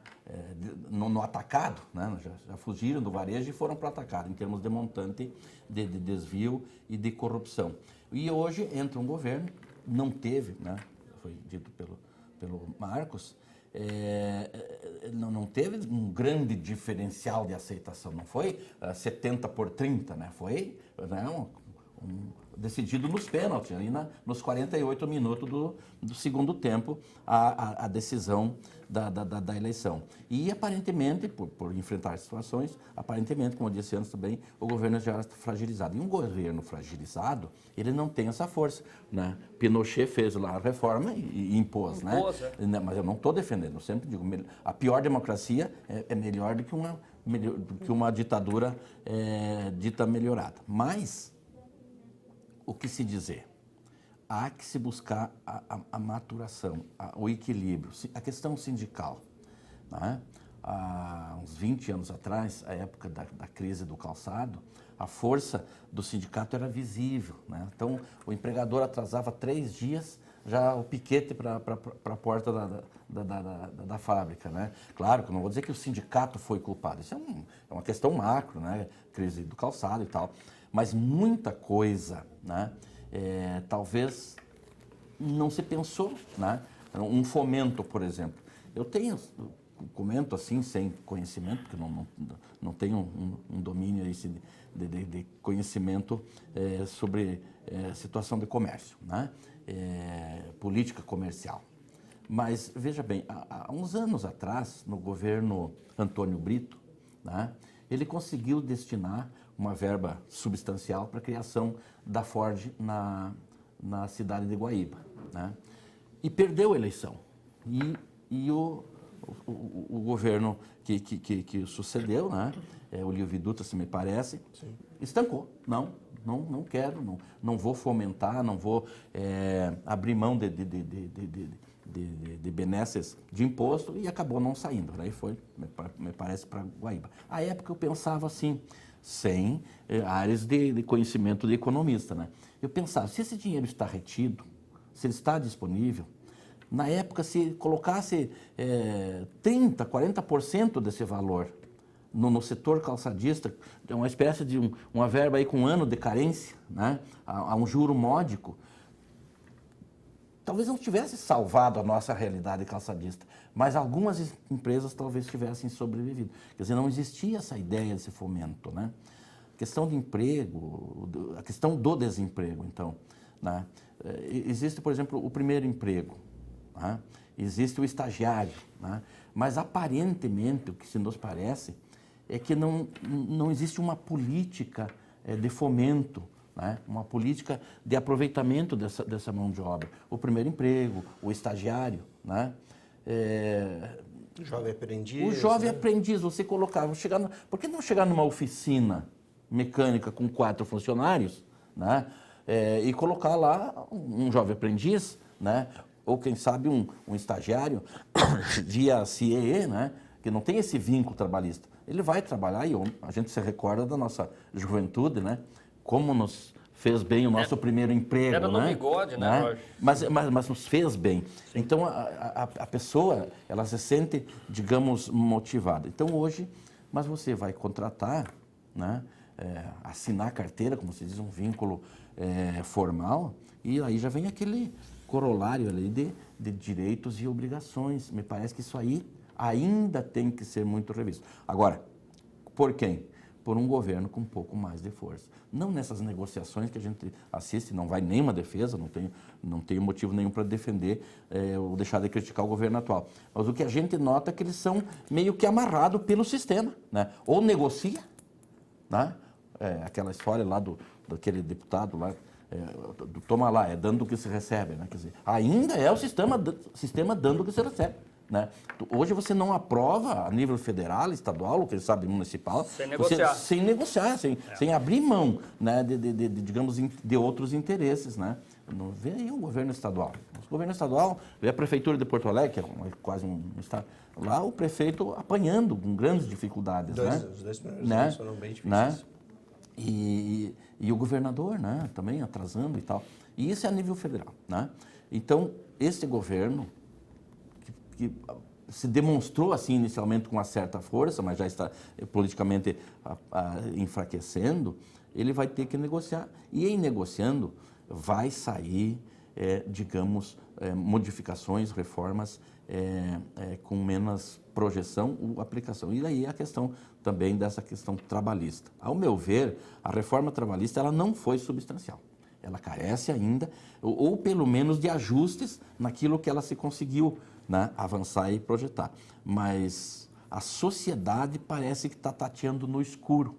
No atacado, né? Já fugiram do varejo e foram para o atacado, em termos de montante de desvio e de corrupção. E hoje entra um governo, não teve, né? Foi dito pelo Marcos, não teve um grande diferencial de aceitação, não foi 70-30, né? Foi, né? Decidido nos pênaltis, ali nos 48 minutos do segundo tempo, a decisão da eleição. E aparentemente, por enfrentar situações, aparentemente, como eu disse antes também, o governo já está fragilizado. E um governo fragilizado, ele não tem essa força. Né? Pinochet fez lá a reforma e impôs, né? Mas eu não estou defendendo, eu sempre digo, a pior democracia é melhor do que uma ditadura dita melhorada. Mas o que se dizer? Há que se buscar a maturação, o equilíbrio, a questão sindical. Né? Há uns 20 anos atrás, a época da crise do calçado, a força do sindicato era visível. Né? Então, o empregador atrasava 3 dias, já o piquete para a porta da fábrica. Né? Claro que eu não vou dizer que o sindicato foi culpado, isso é uma questão macro, né? Crise do calçado e tal. Mas muita coisa, né? Talvez não se pensou, né? Um fomento, por exemplo. Eu comento assim, sem conhecimento, porque não tenho um domínio de conhecimento sobre situação de comércio, né? Política comercial. Mas, veja bem, há uns anos atrás, no governo Antônio Brito, né? Ele conseguiu destinar uma verba substancial para a criação da Ford na cidade de Guaíba. Né? E perdeu a eleição. E o governo que sucedeu, né? O Livio Dutra, se me parece, sim, estancou. Não quero, não vou fomentar, não vou abrir mão de benesses de imposto, e acabou não saindo. Aí foi, me parece, para Guaíba. À época eu pensava assim, sem áreas de conhecimento de economista. Né? Eu pensava, se esse dinheiro está retido, se ele está disponível, na época se colocasse 30%, 40% desse valor no setor calçadista, uma espécie de uma verba aí com 1 ano de carência, né? a um juro módico, talvez não tivesse salvado a nossa realidade calçadista, mas algumas empresas talvez tivessem sobrevivido. Quer dizer, não existia essa ideia desse fomento. Né? A questão de emprego, a questão do desemprego, então. Né? Existe, por exemplo, o primeiro emprego, né? Existe o estagiário, né? Mas aparentemente, o que se nos parece, é que não existe uma política de fomento, né? Uma política de aproveitamento dessa mão de obra. O primeiro emprego, o estagiário, né? O jovem aprendiz. O jovem aprendiz, você colocava, por que não chegar numa oficina mecânica com 4 funcionários, né? E colocar lá um jovem aprendiz, né? Ou quem sabe um estagiário via CIE, né? Que não tem esse vínculo trabalhista. Ele vai trabalhar, e a gente se recorda da nossa juventude, né? Como nos fez bem o nosso primeiro emprego, era no bigode, né, Jorge? Mas nos fez bem. Sim. Então, a pessoa, ela se sente, digamos, motivada. Então, hoje, mas você vai contratar, né, assinar a carteira, como se diz, um vínculo formal, e aí já vem aquele corolário ali de direitos e obrigações. Me parece que isso aí ainda tem que ser muito revisto. Agora, por quem? Por um governo com um pouco mais de força. Não nessas negociações que a gente assiste, não vai nenhuma defesa, não tenho motivo nenhum para defender ou deixar de criticar o governo atual. Mas o que a gente nota é que eles são meio que amarrados pelo sistema, né? Ou negocia, né? Aquela história lá daquele deputado lá, toma lá, dando o que se recebe, né? Quer dizer, ainda é o sistema dando o que se recebe. Né? Hoje você não aprova a nível federal, estadual, quem sabe municipal, sem negociar, sem abrir mão, né, digamos, de outros interesses. Né? Vê aí o governo estadual. O governo estadual, vê a prefeitura de Porto Alegre, que é quase um estado, lá o prefeito apanhando com grandes dificuldades. Os dois primeiros anos foram bem difíceis. Né? E o governador, né, também atrasando e tal. E isso é a nível federal. Né? Então, esse governo, que se demonstrou assim inicialmente com uma certa força, mas já está politicamente enfraquecendo, ele vai ter que negociar. E em negociando vai sair, digamos, modificações, reformas com menos projeção ou aplicação. E daí a questão também dessa questão trabalhista. Ao meu ver, a reforma trabalhista ela não foi substancial. Ela carece ainda, ou pelo menos de ajustes naquilo que ela se conseguiu, né, avançar e projetar. Mas a sociedade parece que está tateando no escuro,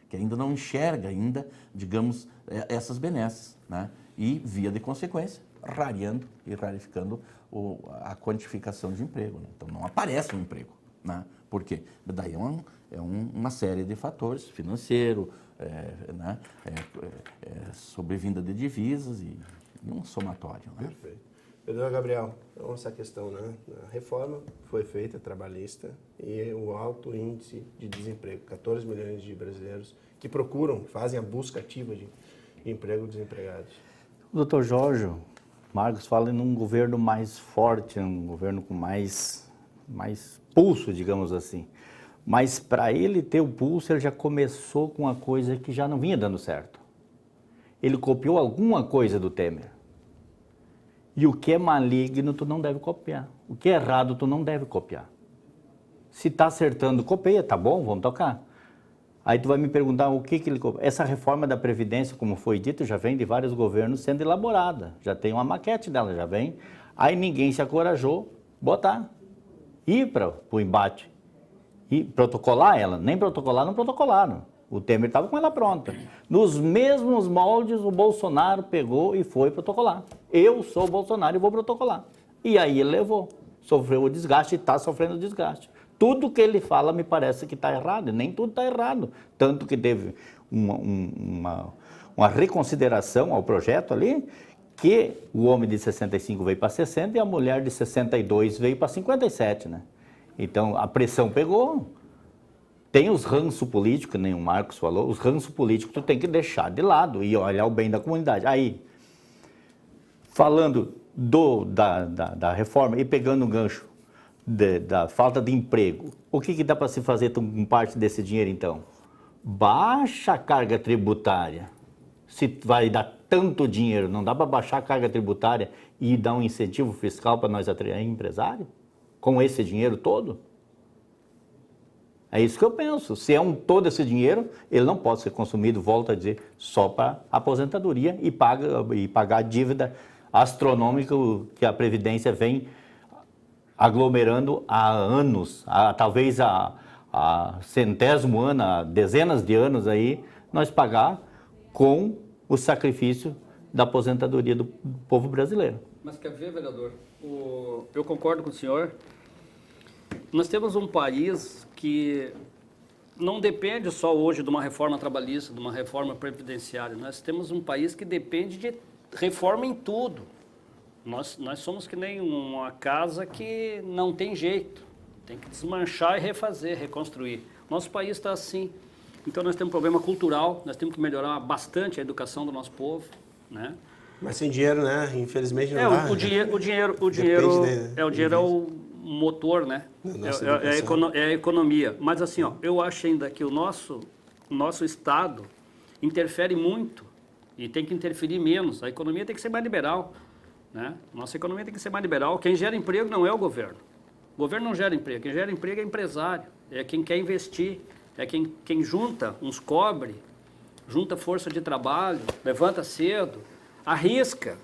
que ainda não enxerga ainda, digamos, essas benesses, né? E, via de consequência, rareando e rarificando a quantificação de emprego. Né? Então, não aparece um emprego. Né? Por quê? Daí uma série de fatores, financeiro, né? Sobrevinda de divisas e um somatório. Né? Perfeito. Vereador Gabriel, então essa questão, né? A reforma foi feita, trabalhista, e o alto índice de desemprego, 14 milhões de brasileiros que procuram, fazem a busca ativa de emprego desempregados. O doutor Jorge Marcos fala em um governo mais forte, um governo com mais pulso, digamos assim. Mas para ele ter o pulso, ele já começou com uma coisa que já não vinha dando certo. Ele copiou alguma coisa do Temer. E o que é maligno, tu não deve copiar. O que é errado, tu não deve copiar. Se está acertando, copia, tá bom, vamos tocar. Aí tu vai me perguntar o que ele copiou. Essa reforma da Previdência, como foi dito, já vem de vários governos sendo elaborada. Já tem uma maquete dela, já vem. Aí ninguém se acorajou botar. Ir para o embate. E protocolar ela. Nem protocolar, não protocolaram. O Temer estava com ela pronta. Nos mesmos moldes, o Bolsonaro pegou e foi protocolar. Eu sou o Bolsonaro e vou protocolar. E aí ele levou. Sofreu o desgaste e está sofrendo o desgaste. Tudo que ele fala me parece que está errado. E nem tudo está errado. Tanto que teve uma reconsideração ao projeto ali, que o homem de 65 veio para 60 e a mulher de 62 veio para 57, né? Então, a pressão pegou. Tem os ranços políticos, nem o Marcos falou, os ranços políticos tu tem que deixar de lado e olhar o bem da comunidade. Aí, falando da reforma e pegando o gancho da falta de emprego, o que dá para se fazer com parte desse dinheiro, então? Baixa a carga tributária. Se vai dar tanto dinheiro, não dá para baixar a carga tributária e dar um incentivo fiscal para nós atrair empresário? Com esse dinheiro todo? É isso que eu penso. Se é todo esse dinheiro, ele não pode ser consumido, volto a dizer, só para aposentadoria e pagar a dívida astronômica que a Previdência vem aglomerando há anos, talvez há centésimo ano, há dezenas de anos aí, nós pagar com o sacrifício da aposentadoria do povo brasileiro. Mas quer ver, vereador? Eu concordo com o senhor. Nós temos um país que não depende só hoje de uma reforma trabalhista, de uma reforma previdenciária. Nós temos um país que depende de reforma em tudo. Nós somos que nem uma casa que não tem jeito. Tem que desmanchar e refazer, reconstruir. Nosso país está assim. Então nós temos um problema cultural, nós temos que melhorar bastante a educação do nosso povo, né? Mas sem dinheiro, né? Infelizmente não dá. O dinheiro é o motor, né? É a economia. Mas assim, ó, eu acho ainda que o nosso Estado interfere muito e tem que interferir menos. A economia tem que ser mais liberal, né? Nossa economia tem que ser mais liberal. Quem gera emprego não é o governo. O governo não gera emprego. Quem gera emprego é empresário. É quem quer investir. É quem junta uns cobre, junta força de trabalho, levanta cedo, arrisca,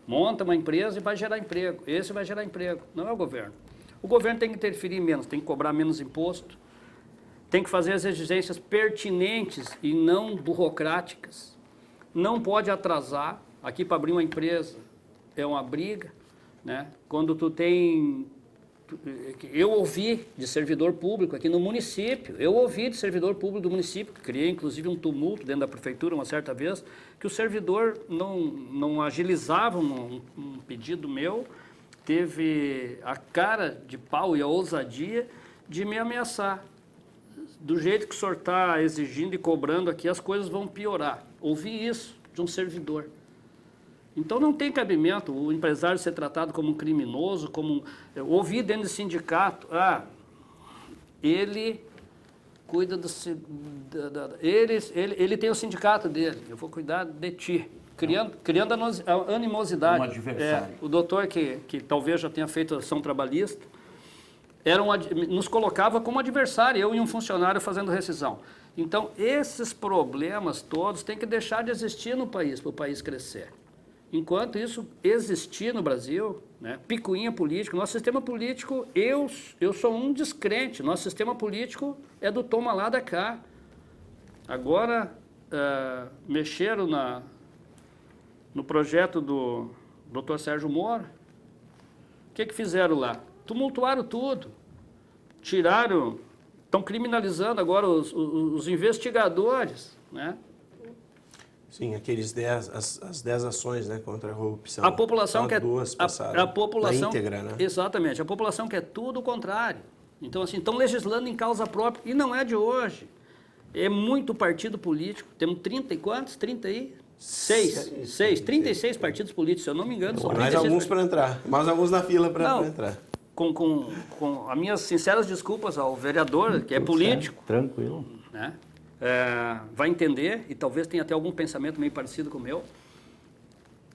monta uma empresa e vai gerar emprego. Esse vai gerar emprego, não é o governo. O governo tem que interferir menos, tem que cobrar menos imposto, tem que fazer as exigências pertinentes e não burocráticas. Não pode atrasar. Aqui para abrir uma empresa é uma briga, né? Quando tu tem... Eu ouvi de servidor público aqui no município, do município, que criei inclusive um tumulto dentro da prefeitura uma certa vez, que o servidor não agilizava um pedido meu, teve a cara de pau e a ousadia de me ameaçar. Do jeito que o senhor está exigindo e cobrando aqui, as coisas vão piorar. Ouvi isso de um servidor. Então não tem cabimento o empresário ser tratado como um criminoso, eu ouvi dentro do sindicato, ele cuida ele tem o sindicato dele, eu vou cuidar de ti, criando animosidade. Um adversário. O doutor que talvez já tenha feito ação trabalhista, nos colocava como adversário, eu e um funcionário fazendo rescisão. Então esses problemas todos têm que deixar de existir no país, para o país crescer. Enquanto isso existir no Brasil, né, picuinha política, nosso sistema político, eu sou um descrente, nosso sistema político é do toma lá da cá. Agora, mexeram no projeto do Dr. Sérgio Moro, o que fizeram lá? Tumultuaram tudo, tiraram, estão criminalizando agora os investigadores, né? Sim, as 10 ações, né, contra a corrupção. A população quer duas passaram a população na íntegra, né? Exatamente, a população quer tudo o contrário. Então assim, estão legislando em causa própria e não é de hoje. É muito partido político. Temos 30 e quantos? 36 partidos políticos, se eu não me engano, são 36. Mais alguns para entrar, mais alguns na fila para entrar. Com as minhas sinceras desculpas ao vereador, que é político. Tranquilo. Né? Vai entender, e talvez tenha até algum pensamento meio parecido com o meu.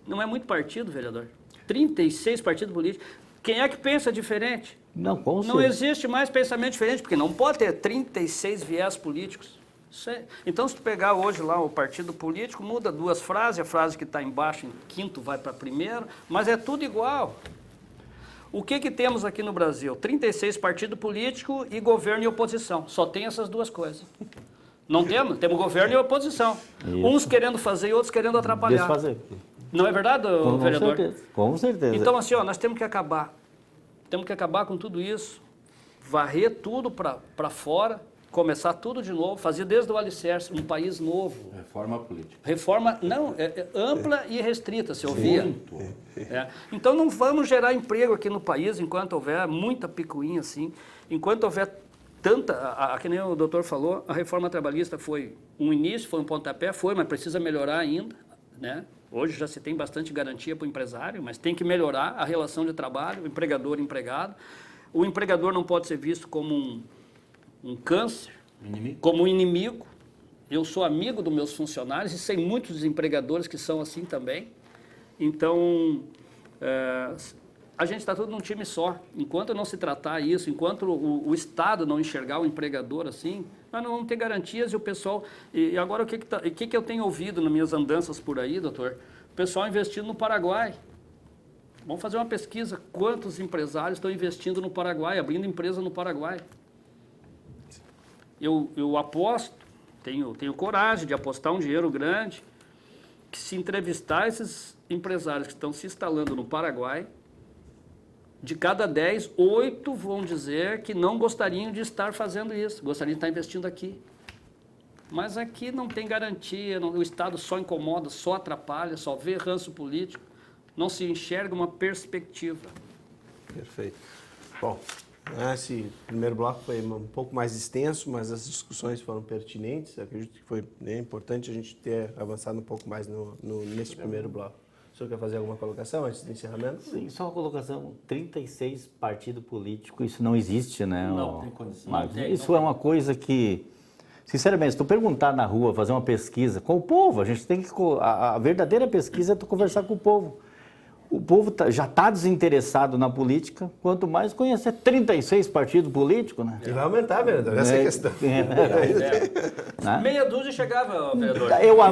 Não é muito partido, vereador. 36 partidos políticos. Quem é que pensa diferente? Não Existe mais pensamento diferente, porque não pode ter 36 viés políticos. Então, se tu pegar hoje lá o partido político, muda duas frases, a frase que está embaixo, em quinto, vai para primeiro, mas é tudo igual. O que temos aqui no Brasil? 36 partidos políticos e governo e oposição. Só tem essas duas coisas. Não temos? Temos governo e oposição. Isso. Uns querendo fazer e outros querendo atrapalhar. Desfazer. Não é verdade, vereador? Com certeza. Então, assim, nós temos que acabar. Temos que acabar com tudo isso, varrer tudo para fora, começar tudo de novo, fazer desde o alicerce um país novo. Reforma política. Reforma, não, ampla e restrita, se ouvia. Então não vamos gerar emprego aqui no país enquanto houver muita picuinha assim, enquanto houver tanta, que nem o doutor falou, a reforma trabalhista foi um início, foi um pontapé, mas precisa melhorar ainda, né? Hoje já se tem bastante garantia para o empresário, mas tem que melhorar a relação de trabalho, empregador e empregado. O empregador não pode ser visto como um câncer, como um inimigo. Eu sou amigo dos meus funcionários e sei muitos desempregadores que são assim também. Então, a gente está todo num time só. Enquanto não se tratar isso, enquanto o Estado não enxergar o empregador assim, nós não vamos ter garantias e o pessoal... E agora, o que eu tenho ouvido nas minhas andanças por aí, doutor? O pessoal investindo no Paraguai. Vamos fazer uma pesquisa. Quantos empresários estão investindo no Paraguai, abrindo empresa no Paraguai? Eu aposto, tenho coragem de apostar um dinheiro grande, que se entrevistar esses empresários que estão se instalando no Paraguai, de cada 10, 8 vão dizer que não gostariam de estar fazendo isso, gostariam de estar investindo aqui. Mas aqui não tem garantia, o Estado só incomoda, só atrapalha, só vê ranço político, não se enxerga uma perspectiva. Perfeito. Bom, Esse primeiro bloco foi um pouco mais extenso, mas as discussões foram pertinentes. Eu acredito que foi importante a gente ter avançado um pouco mais nesse primeiro bloco. O senhor quer fazer alguma colocação antes do encerramento? Sim, só uma colocação. 36 partidos políticos, isso não existe, né? Não tem condição. Marcos? Isso é uma coisa que, sinceramente, se tu perguntar na rua, fazer uma pesquisa com o povo, a gente tem que... A verdadeira pesquisa é tu conversar com o povo. O povo já está desinteressado na política, quanto mais conhecer 36 partidos políticos, né? E vai aumentar, vereador, essa é a questão. Né? Meia dúzia chegava, vereador.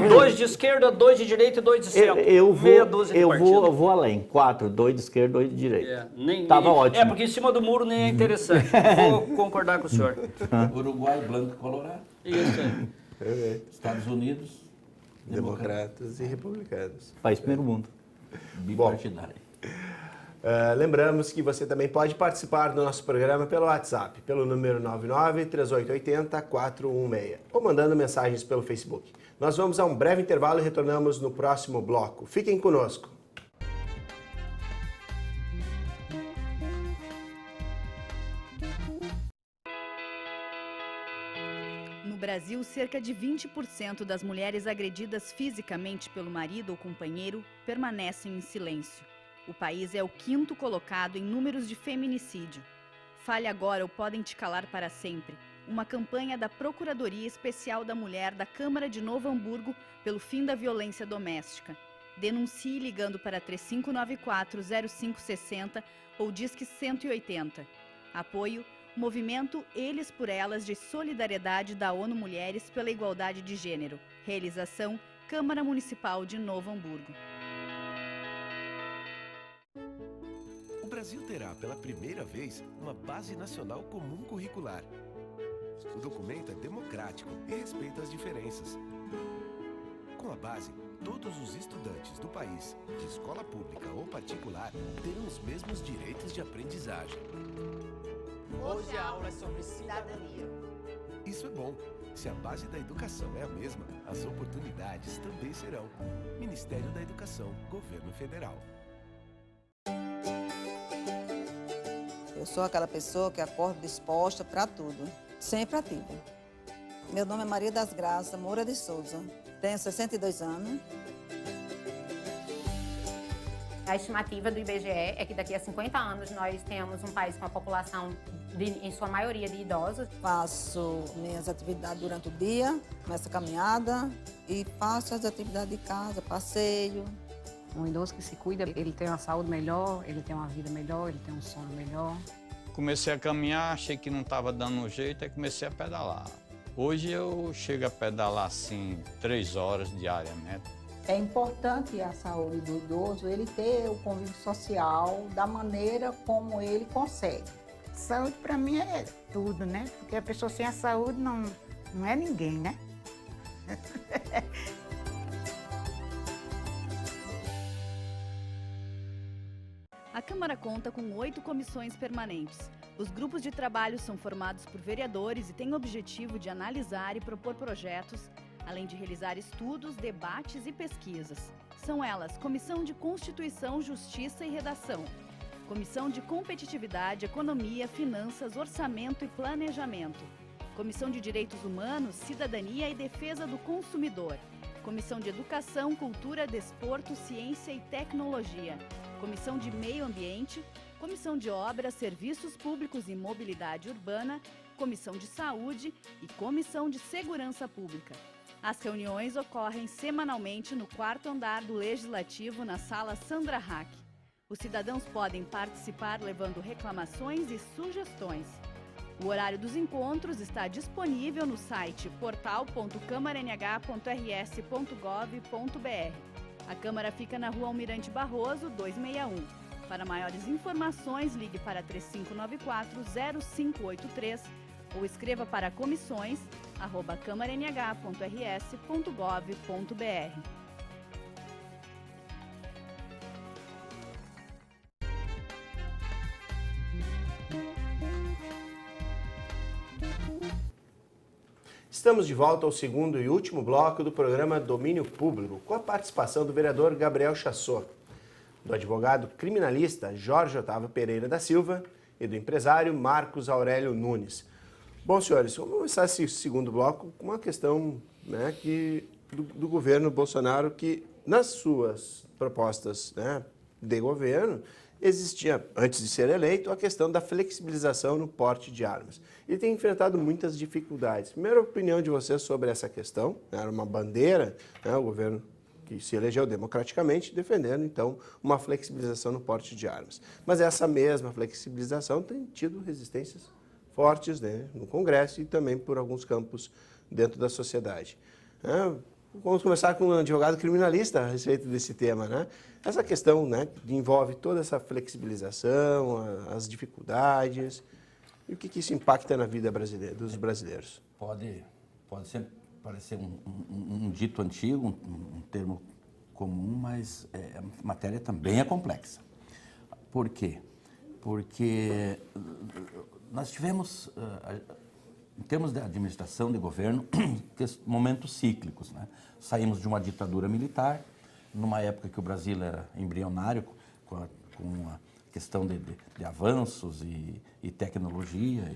2 de esquerda, 2 de direita e 2 de centro. Meia dúzia de partido. Eu vou além. 4, 2 de esquerda, 2 de direita. Tava ótimo. Porque em cima do muro nem é interessante. Vou concordar com o senhor. Uruguai, branco e colorado. Isso aí. Estados Unidos, Democratas e republicanos. País primeiro mundo. Bipartidário. Lembramos que você também pode participar do nosso programa pelo WhatsApp, pelo número 99-3880-416, ou mandando mensagens pelo Facebook. Nós vamos a um breve intervalo e retornamos no próximo bloco. Fiquem conosco. No Brasil, cerca de 20% das mulheres agredidas fisicamente pelo marido ou companheiro permanecem em silêncio. O país é o 5º colocado em números de feminicídio. Fale agora ou podem te calar para sempre. Uma campanha da Procuradoria Especial da Mulher da Câmara de Novo Hamburgo pelo fim da violência doméstica. Denuncie ligando para 3594-0560 ou Disque 180. Apoio Movimento Eles por Elas de Solidariedade da ONU Mulheres pela Igualdade de Gênero. Realização Câmara Municipal de Novo Hamburgo. O Brasil terá pela primeira vez uma Base Nacional Comum Curricular. O documento é democrático e respeita as diferenças. Com a base, todos os estudantes do país, de escola pública ou particular, terão os mesmos direitos de aprendizagem. Hoje a aula é sobre cidadania. Isso é bom. Se a base da educação é a mesma, as oportunidades também serão. Ministério da Educação, Governo Federal. Eu sou aquela pessoa que acorda disposta para tudo, sempre ativa. Meu nome é Maria das Graças Moura de Souza, tenho 62 anos. A estimativa do IBGE é que daqui a 50 anos nós temos um país com a população, em sua maioria, de idosos. Faço minhas atividades durante o dia, começo a caminhada e faço as atividades de casa, passeio. Um idoso que se cuida, ele tem uma saúde melhor, ele tem uma vida melhor, ele tem um sono melhor. Comecei a caminhar, achei que não estava dando jeito, aí comecei a pedalar. Hoje eu chego a pedalar assim 3 horas diariamente. É importante a saúde do idoso, ele ter o convívio social da maneira como ele consegue. Saúde para mim é tudo, né? Porque a pessoa sem a saúde não é ninguém, né? A Câmara conta com 8 comissões permanentes. Os grupos de trabalho são formados por vereadores e têm o objetivo de analisar e propor projetos, além de realizar estudos, debates e pesquisas. São elas Comissão de Constituição, Justiça e Redação, Comissão de Competitividade, Economia, Finanças, Orçamento e Planejamento, Comissão de Direitos Humanos, Cidadania e Defesa do Consumidor, Comissão de Educação, Cultura, Desporto, Ciência e Tecnologia, Comissão de Meio Ambiente, Comissão de Obras, Serviços Públicos e Mobilidade Urbana, Comissão de Saúde e Comissão de Segurança Pública. As reuniões ocorrem semanalmente no 4º andar do Legislativo, na Sala Sandra Hack. Os cidadãos podem participar levando reclamações e sugestões. O horário dos encontros está disponível no site portal.câmaranh.rs.gov.br. A Câmara fica na Rua Almirante Barroso, 261. Para maiores informações, ligue para 3594-0583 ou escreva para comissões@câmaranh.rs.gov.br. Estamos de volta ao segundo e último bloco do programa Domínio Público, com a participação do vereador Gabriel Chassot, do advogado criminalista Jorge Otávio Pereira da Silva e do empresário Marcos Aurélio Nunes. Bom, senhores, vamos começar esse segundo bloco com uma questão, né, do governo Bolsonaro, que nas suas propostas, né, de governo, existia, antes de ser eleito, a questão da flexibilização no porte de armas. Ele tem enfrentado muitas dificuldades. Primeira opinião de vocês sobre essa questão, era uma bandeira, né, o governo que se elegeu democraticamente, defendendo, então, uma flexibilização no porte de armas. Mas essa mesma flexibilização tem tido resistências fortes, né, no Congresso e também por alguns campos dentro da sociedade. Vamos começar com um advogado criminalista a respeito desse tema, né? Essa questão, né, envolve toda essa flexibilização, as dificuldades, e o que isso impacta na vida dos brasileiros? Pode parecer um dito antigo, um termo comum, mas a matéria também é complexa. Por quê? Porque nós tivemos, em termos de administração, de governo, momentos cíclicos, né? Saímos de uma ditadura militar, numa época que o Brasil era embrionário, com a questão de avanços e tecnologia,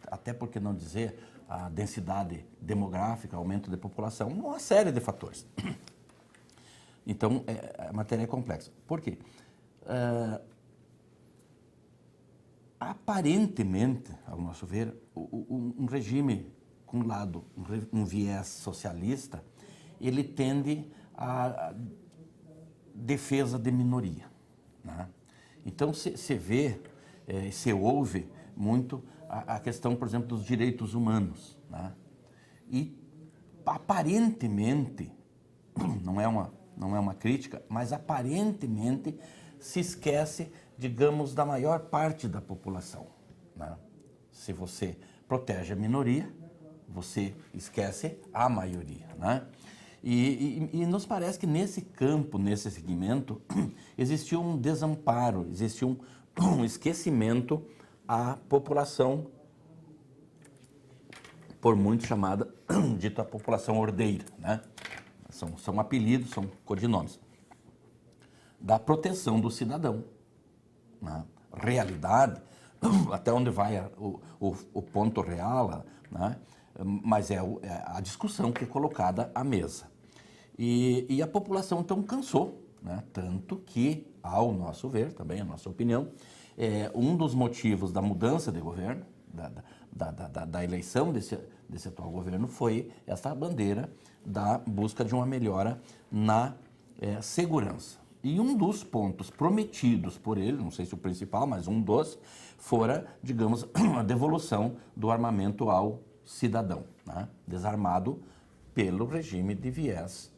até por que não dizer a densidade demográfica, aumento de população, uma série de fatores. Então, a matéria é complexa. Por quê? Aparentemente, ao nosso ver, um regime, com um lado, um viés socialista, ele tende à defesa de minoria, né? Então, se vê, se ouve muito a questão, por exemplo, dos direitos humanos, né? E, aparentemente, não é uma crítica, mas aparentemente se esquece, digamos, da maior parte da população, né? Se você protege a minoria, você esquece a maioria, né? E nos parece que nesse campo, nesse segmento, existiu um desamparo, existiu um esquecimento à população, por muito chamada, dita população ordeira, né? São apelidos, são codinomes, da proteção do cidadão, né? Realidade, até onde vai o ponto real, né? Mas é a discussão que é colocada à mesa. E a população, então, cansou, né? Tanto que, ao nosso ver, também a nossa opinião, um dos motivos da mudança de governo, da eleição desse atual governo, foi essa bandeira da busca de uma melhora na segurança. E um dos pontos prometidos por ele, não sei se o principal, mas um dos, fora, digamos, a devolução do armamento ao cidadão, né? Desarmado pelo regime de viés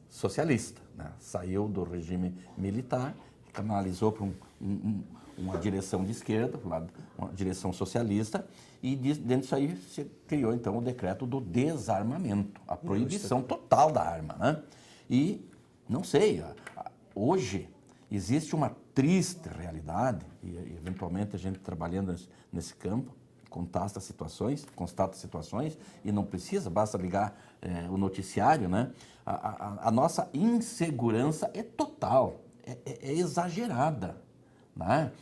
socialista, né? Saiu do regime militar, canalizou para uma direção de esquerda, uma direção socialista, e dentro disso aí se criou então o decreto do desarmamento, a proibição total da arma, né? E, não sei, hoje existe uma triste realidade, e eventualmente a gente trabalhando nesse campo, constata situações, e não precisa, basta ligar o noticiário, né? A nossa insegurança é total, é exagerada, né?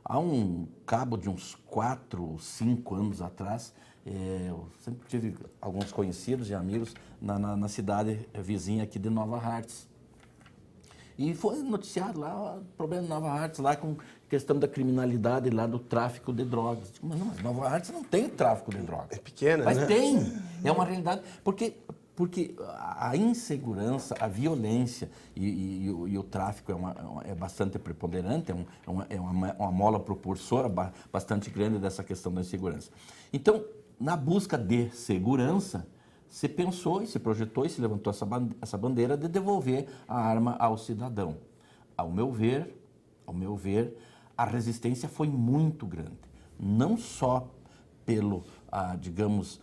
Há um cabo de uns 4 ou 5 anos atrás, eu sempre tive alguns conhecidos e amigos na cidade vizinha aqui de Nova Hartz. E foi noticiado lá, o problema de Nova Hartz, lá com questão da criminalidade, lá do tráfico de drogas. Mas Nova Hartz não tem tráfico de drogas. É pequena, mas né? Tem, é uma realidade. Porque a insegurança, a violência e o tráfico é bastante preponderante, é uma mola propulsora bastante grande dessa questão da insegurança. Então, na busca de segurança, se pensou e se projetou e se levantou essa bandeira de devolver a arma ao cidadão. Ao meu ver, a resistência foi muito grande. Não só pelo, digamos,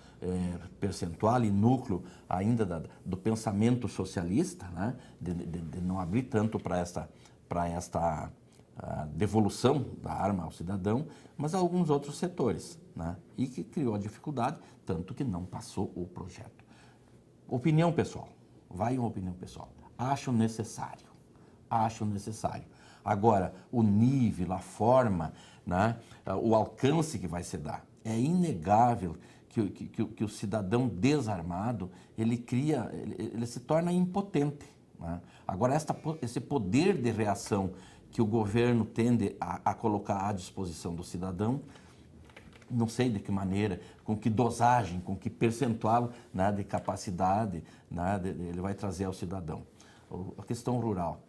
percentual e núcleo ainda do pensamento socialista, né? de não abrir tanto para esta devolução da arma ao cidadão, mas alguns outros setores, né? E que criou a dificuldade, tanto que não passou o projeto. Opinião pessoal, vai uma opinião pessoal. Acho necessário. Agora, o nível, a forma, né, o alcance que vai se dar. É inegável que o cidadão desarmado, ele se torna impotente. Né? Agora, esse poder de reação que o governo tende a colocar à disposição do cidadão, não sei de que maneira, com que dosagem, com que percentual, né, de capacidade, né, ele vai trazer ao cidadão. A questão rural,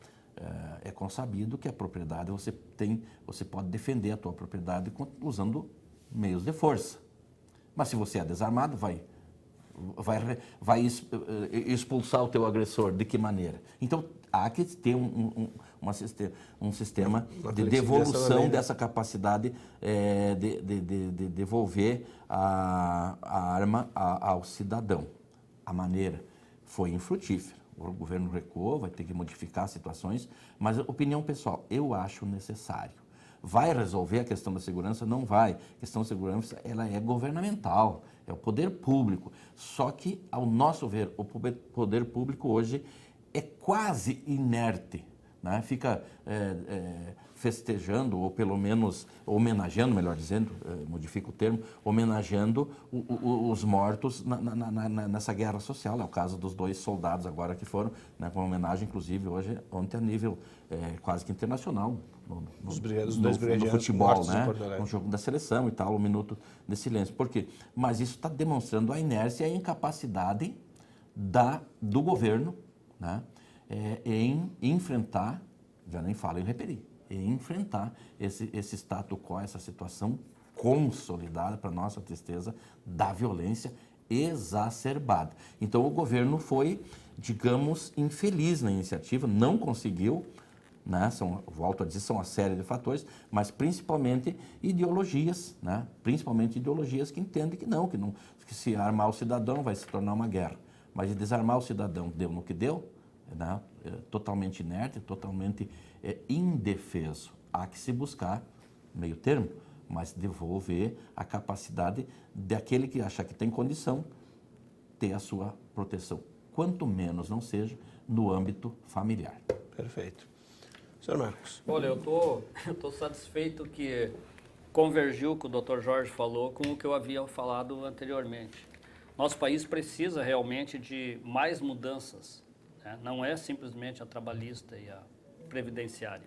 é consabido que a propriedade, você pode defender a tua propriedade usando meios de força. Mas se você é desarmado, vai expulsar o teu agressor. De que maneira? Então, há que ter um sistema de devolução dessa capacidade de devolver a arma ao cidadão. A maneira foi infrutífera. O governo recuou, vai ter que modificar situações, mas, opinião pessoal, eu acho necessário. Vai resolver a questão da segurança? Não vai. A questão da segurança, ela é governamental, é o poder público. Só que, ao nosso ver, o poder público hoje é quase inerte, né? Fica festejando, ou pelo menos homenageando, melhor dizendo, modifica o termo, homenageando os mortos nessa guerra social. É o caso dos 2 soldados agora que foram, né, com homenagem, inclusive, ontem a nível quase que internacional, no futebol, né, no jogo da seleção e tal, um minuto de silêncio. Por quê? Mas isso está demonstrando a inércia e a incapacidade do governo, né, em enfrentar, já nem falo em repetir, em enfrentar esse status quo, essa situação consolidada, para nossa tristeza, da violência exacerbada. Então o governo foi, digamos, infeliz na iniciativa, não conseguiu, né? Volto a dizer, são uma série de fatores, mas principalmente ideologias, né? Principalmente ideologias que entendem que se armar o cidadão vai se tornar uma guerra. Mas de desarmar o cidadão deu no que deu, né? Totalmente inerte, totalmente indefeso. Há que se buscar meio termo, mas devolver a capacidade daquele que achar que tem condição ter a sua proteção, quanto menos não seja no âmbito familiar. Perfeito. Senhor Marcos. Olha, eu tô satisfeito que convergiu o que o Dr. Jorge falou com o que eu havia falado anteriormente. Nosso país precisa realmente de mais mudanças, né? Não é simplesmente a trabalhista e a previdenciária.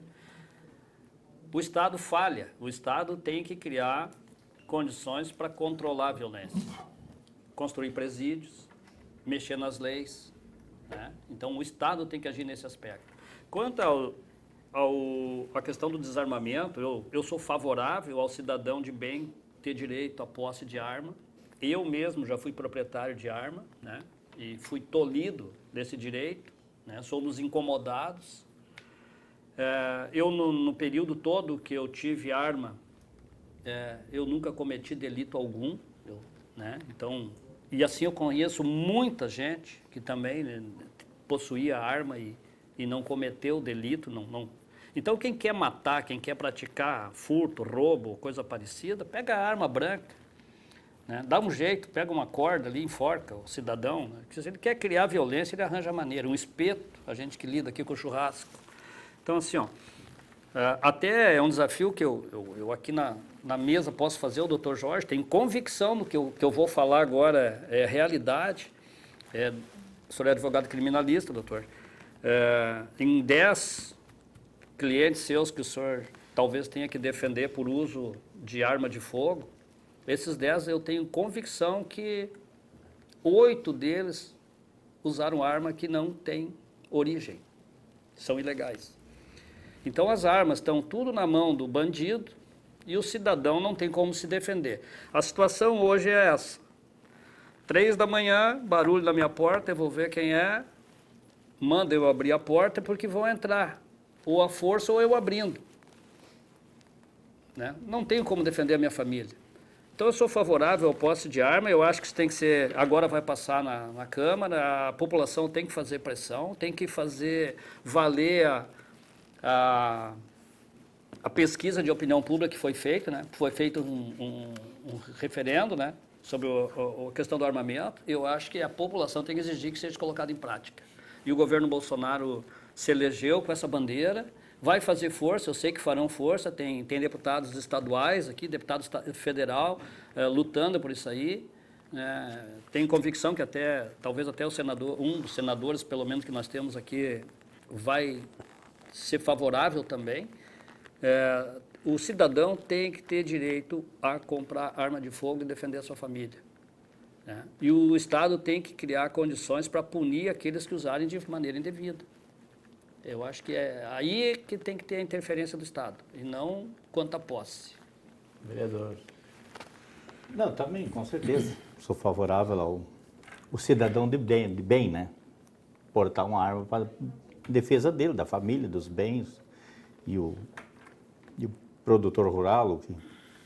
O Estado falha, o Estado tem que criar condições para controlar a violência, construir presídios, mexer nas leis, né? Então o Estado tem que agir nesse aspecto. Quanto a questão do desarmamento, eu sou favorável ao cidadão de bem ter direito à posse de arma. Eu mesmo já fui proprietário de arma, né? E fui tolhido desse direito, né? Somos incomodados. Eu, no período todo que eu tive arma, eu nunca cometi delito algum, né? Então, e assim eu conheço muita gente que também, né, possuía arma e não cometeu delito. Então, quem quer matar, quem quer praticar furto, roubo, coisa parecida, pega a arma branca, né? Dá um jeito, pega uma corda ali, enforca o cidadão, né? Se ele quer criar violência, ele arranja maneira. Um espeto, a gente que lida aqui com o churrasco. Então, assim, até é um desafio que eu aqui na mesa posso fazer, o Dr. Jorge tem convicção no que eu vou falar agora, é realidade. O senhor é advogado criminalista, doutor. Em 10 clientes seus que o senhor talvez tenha que defender por uso de arma de fogo, esses 10 eu tenho convicção que 8 deles usaram arma que não tem origem, são ilegais. Então as armas estão tudo na mão do bandido e o cidadão não tem como se defender. A situação hoje é essa. 3 da manhã, barulho na minha porta, eu vou ver quem é, manda eu abrir a porta porque vão entrar, ou à força ou eu abrindo, né? Não tenho como defender a minha família. Então eu sou favorável ao posse de arma, eu acho que isso tem que ser, agora vai passar na Câmara, a população tem que fazer pressão, tem que fazer valer a pesquisa de opinião pública que foi feita, né? Foi feito um referendo, né, sobre a questão do armamento. Eu acho que a população tem que exigir que seja colocado em prática. E o governo Bolsonaro se elegeu com essa bandeira, vai fazer força, eu sei que farão força, tem deputados estaduais aqui, deputado federal lutando por isso aí. Tenho convicção que talvez até um dos senadores, pelo menos que nós temos aqui, vai ser favorável também. O cidadão tem que ter direito a comprar arma de fogo e defender a sua família. E o Estado tem que criar condições para punir aqueles que usarem de maneira indevida. Eu acho que é aí que tem que ter a interferência do Estado, e não quanto à posse. Vereador. Não, também, com certeza. Sou favorável ao cidadão de bem, né? Portar uma arma para defesa dele, da família, dos bens, e o produtor rural, o que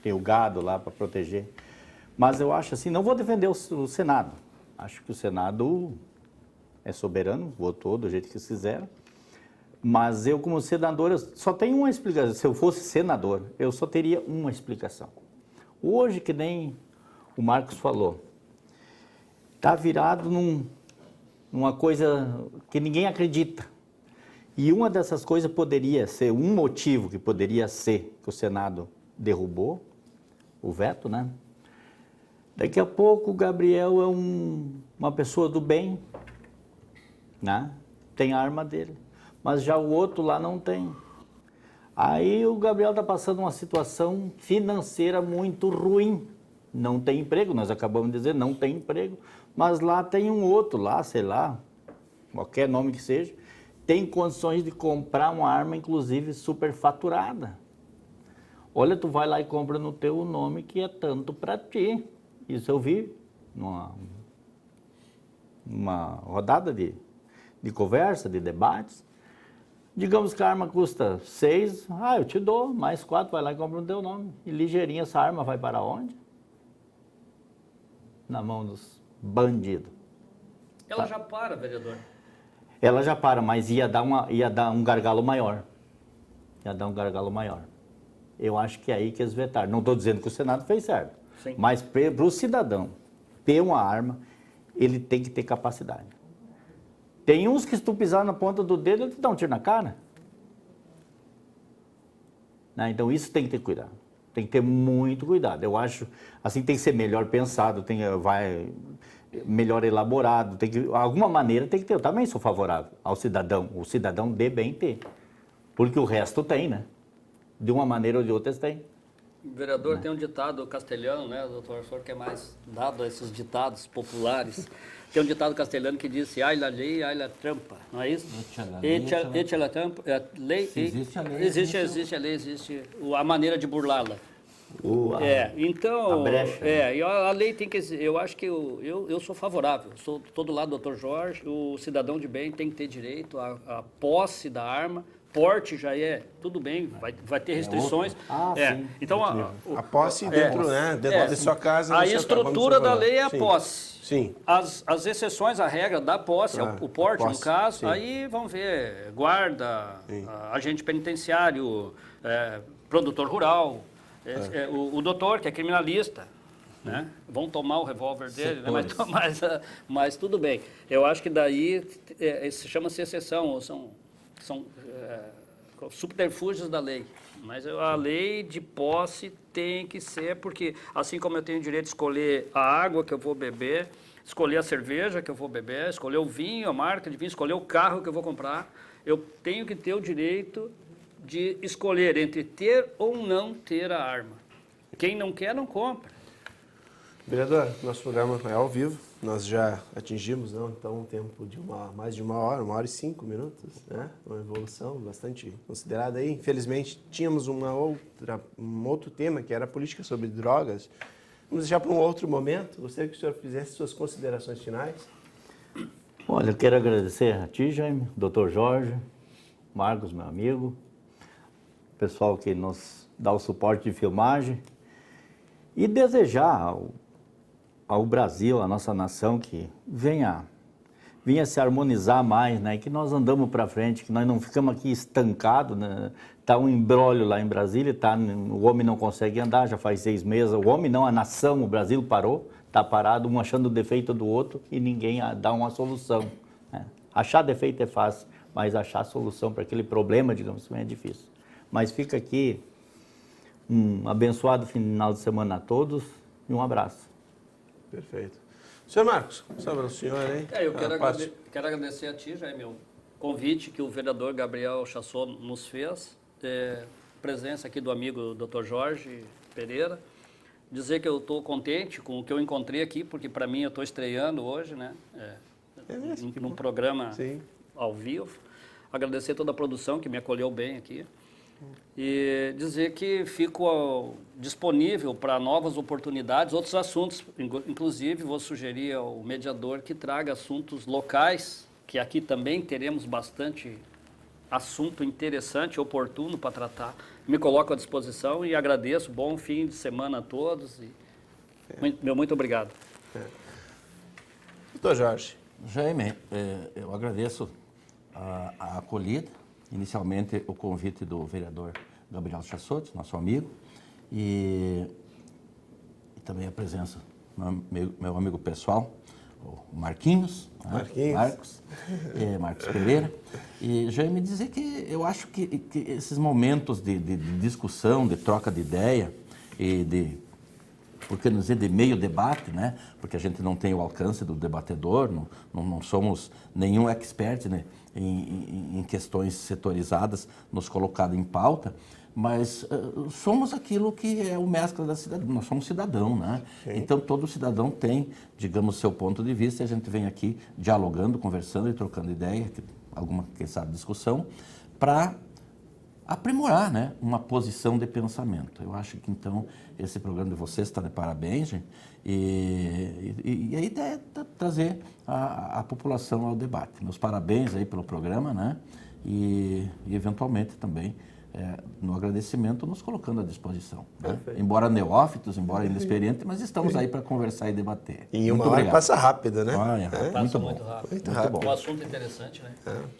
tem o gado lá para proteger. Mas eu acho assim, não vou defender o Senado. Acho que o Senado é soberano, votou do jeito que quiser. Mas eu, como senador, eu só tenho uma explicação. Se eu fosse senador, eu só teria uma explicação. Hoje, que nem o Marcos falou, está virado numa coisa que ninguém acredita. E uma dessas coisas poderia ser, um motivo que poderia ser que o Senado derrubou o veto, né? Daqui a pouco o Gabriel é uma pessoa do bem, né? Tem a arma dele, mas já o outro lá não tem. Aí o Gabriel está passando uma situação financeira muito ruim. Não tem emprego, nós acabamos de dizer, não tem emprego, mas lá tem um outro lá, sei lá, qualquer nome que seja, tem condições de comprar uma arma, inclusive, superfaturada. Olha, tu vai lá e compra no teu nome que é tanto para ti. Isso eu vi numa rodada de conversa, de debates. Digamos que a arma custa 6, eu te dou, mais 4, vai lá e compra no teu nome. E ligeirinha essa arma vai para onde? Na mão dos bandidos. Ela já para, vereador. Ela já para, mas ia dar um gargalo maior. Ia dar um gargalo maior. Eu acho que é aí que eles vetaram. Não estou dizendo que o Senado fez certo. Sim. Mas para o cidadão ter uma arma, ele tem que ter capacidade. Tem uns que se tu pisar na ponta do dedo, ele te dá um tiro na cara. Né? Então isso tem que ter cuidado. Tem que ter muito cuidado. Eu acho, assim, tem que ser melhor pensado, melhor elaborado, alguma maneira tem que ter. Eu também sou favorável ao cidadão, o cidadão de bem ter. Porque o resto tem, né? De uma maneira ou de outra tem. Vereador, tem um ditado castelhano, né, doutor? O senhor que é mais dado a esses ditados populares. Tem um ditado castelhano que diz: ai la lei, ai la trampa, não é isso? Echa la trampa, lei, existe a lei, existe a lei, existe a maneira de burlá-la. Então, a brecha, e a lei tem que, eu acho que eu sou favorável, estou do lado do doutor Jorge, o cidadão de bem tem que ter direito à posse da arma. Porte já tudo bem, vai ter restrições. Sim. Então, a posse dentro, né? Dentro da sua casa. A estrutura da lei é a posse. Sim. As exceções à regra da posse, o porte, no caso, sim. Aí vamos ver, guarda, agente penitenciário, produtor rural, o doutor, que é criminalista. Né? Vão tomar o revólver dele, né? Mas tudo bem. Eu acho que daí chama-se exceção, ou são subterfúgios da lei. Mas a lei de posse tem que ser, porque assim como eu tenho o direito de escolher a água que eu vou beber, escolher a cerveja que eu vou beber, escolher o vinho, a marca de vinho, escolher o carro que eu vou comprar, eu tenho que ter o direito de escolher entre ter ou não ter a arma. Quem não quer, não compra. Vereador, nosso programa é ao vivo. Nós já atingimos, então, um tempo de mais de 1 hora e 5 minutos, né? Uma evolução bastante considerada aí. Infelizmente, tínhamos um outro tema, que era a política sobre drogas. Vamos deixar para um outro momento. Gostaria que o senhor fizesse suas considerações finais. Olha, eu quero agradecer a ti, Jaime, doutor Jorge, Marcos, meu amigo, pessoal que nos dá o suporte de filmagem, e desejar ao Brasil, a nossa nação, que venha se harmonizar mais, né? Que nós andamos para frente, que nós não ficamos aqui estancados, né? Tá um imbróglio lá em Brasília, o homem não consegue andar, já faz 6 meses. O homem não, a nação, o Brasil parou, está parado, um achando o defeito do outro e ninguém dá uma solução. Né? Achar defeito é fácil, mas achar solução para aquele problema, digamos assim, é difícil. Mas fica aqui um abençoado final de semana a todos e um abraço. Perfeito. Senhor Marcos, sobre o senhor aí. Eu quero agradecer a ti, Jaime, o convite que o vereador Gabriel Chassot nos fez, presença aqui do amigo Dr. Jorge Pereira, dizer que eu estou contente com o que eu encontrei aqui, porque para mim eu estou estreando hoje, né, num programa ao vivo. Agradecer toda a produção que me acolheu bem aqui. E dizer que fico disponível para novas oportunidades, outros assuntos, inclusive vou sugerir ao mediador que traga assuntos locais, que aqui também teremos bastante assunto interessante, oportuno para tratar. Me coloco à disposição e agradeço. Bom fim de semana a todos. E muito obrigado. Doutor Jorge. Jaime, eu agradeço a acolhida, inicialmente o convite do vereador Gabriel Chassot, nosso amigo, e também a presença do meu amigo pessoal, o Marquinhos. Marcos Pereira. E Jaime, dizer que eu acho que esses momentos de discussão, de troca de ideia e por que não dizer, de meio debate, né? Porque a gente não tem o alcance do debatedor, não somos nenhum expert, né, em questões setorizadas, nos colocado em pauta, mas somos aquilo que é o mescla da cidadão, nós somos cidadão, né? Então todo cidadão tem, digamos, seu ponto de vista, e a gente vem aqui dialogando, conversando e trocando ideia, alguma, quem sabe, discussão, para aprimorar, né, uma posição de pensamento. Eu acho que, então, esse programa de vocês está de parabéns, gente, e a ideia é trazer a população ao debate. Meus parabéns aí pelo programa, né, e eventualmente também, no agradecimento, nos colocando à disposição. Né? Embora neófitos, embora inexperientes, mas estamos aí para conversar e debater. E uma hora passa rápido, né? Muito bom. Muito rápido. Um assunto interessante, né?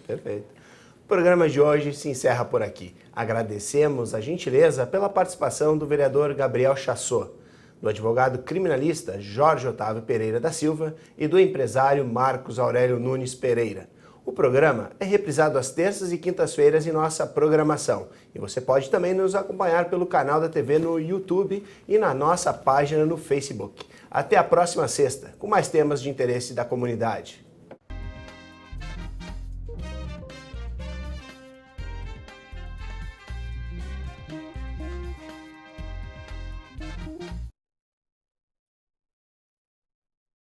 Perfeito. O programa de hoje se encerra por aqui. Agradecemos a gentileza pela participação do vereador Gabriel Chassot, do advogado criminalista Jorge Otávio Pereira da Silva e do empresário Marcos Aurélio Nunes Pereira. O programa é reprisado às terças e quintas-feiras em nossa programação. E você pode também nos acompanhar pelo canal da TV no YouTube e na nossa página no Facebook. Até a próxima sexta, com mais temas de interesse da comunidade.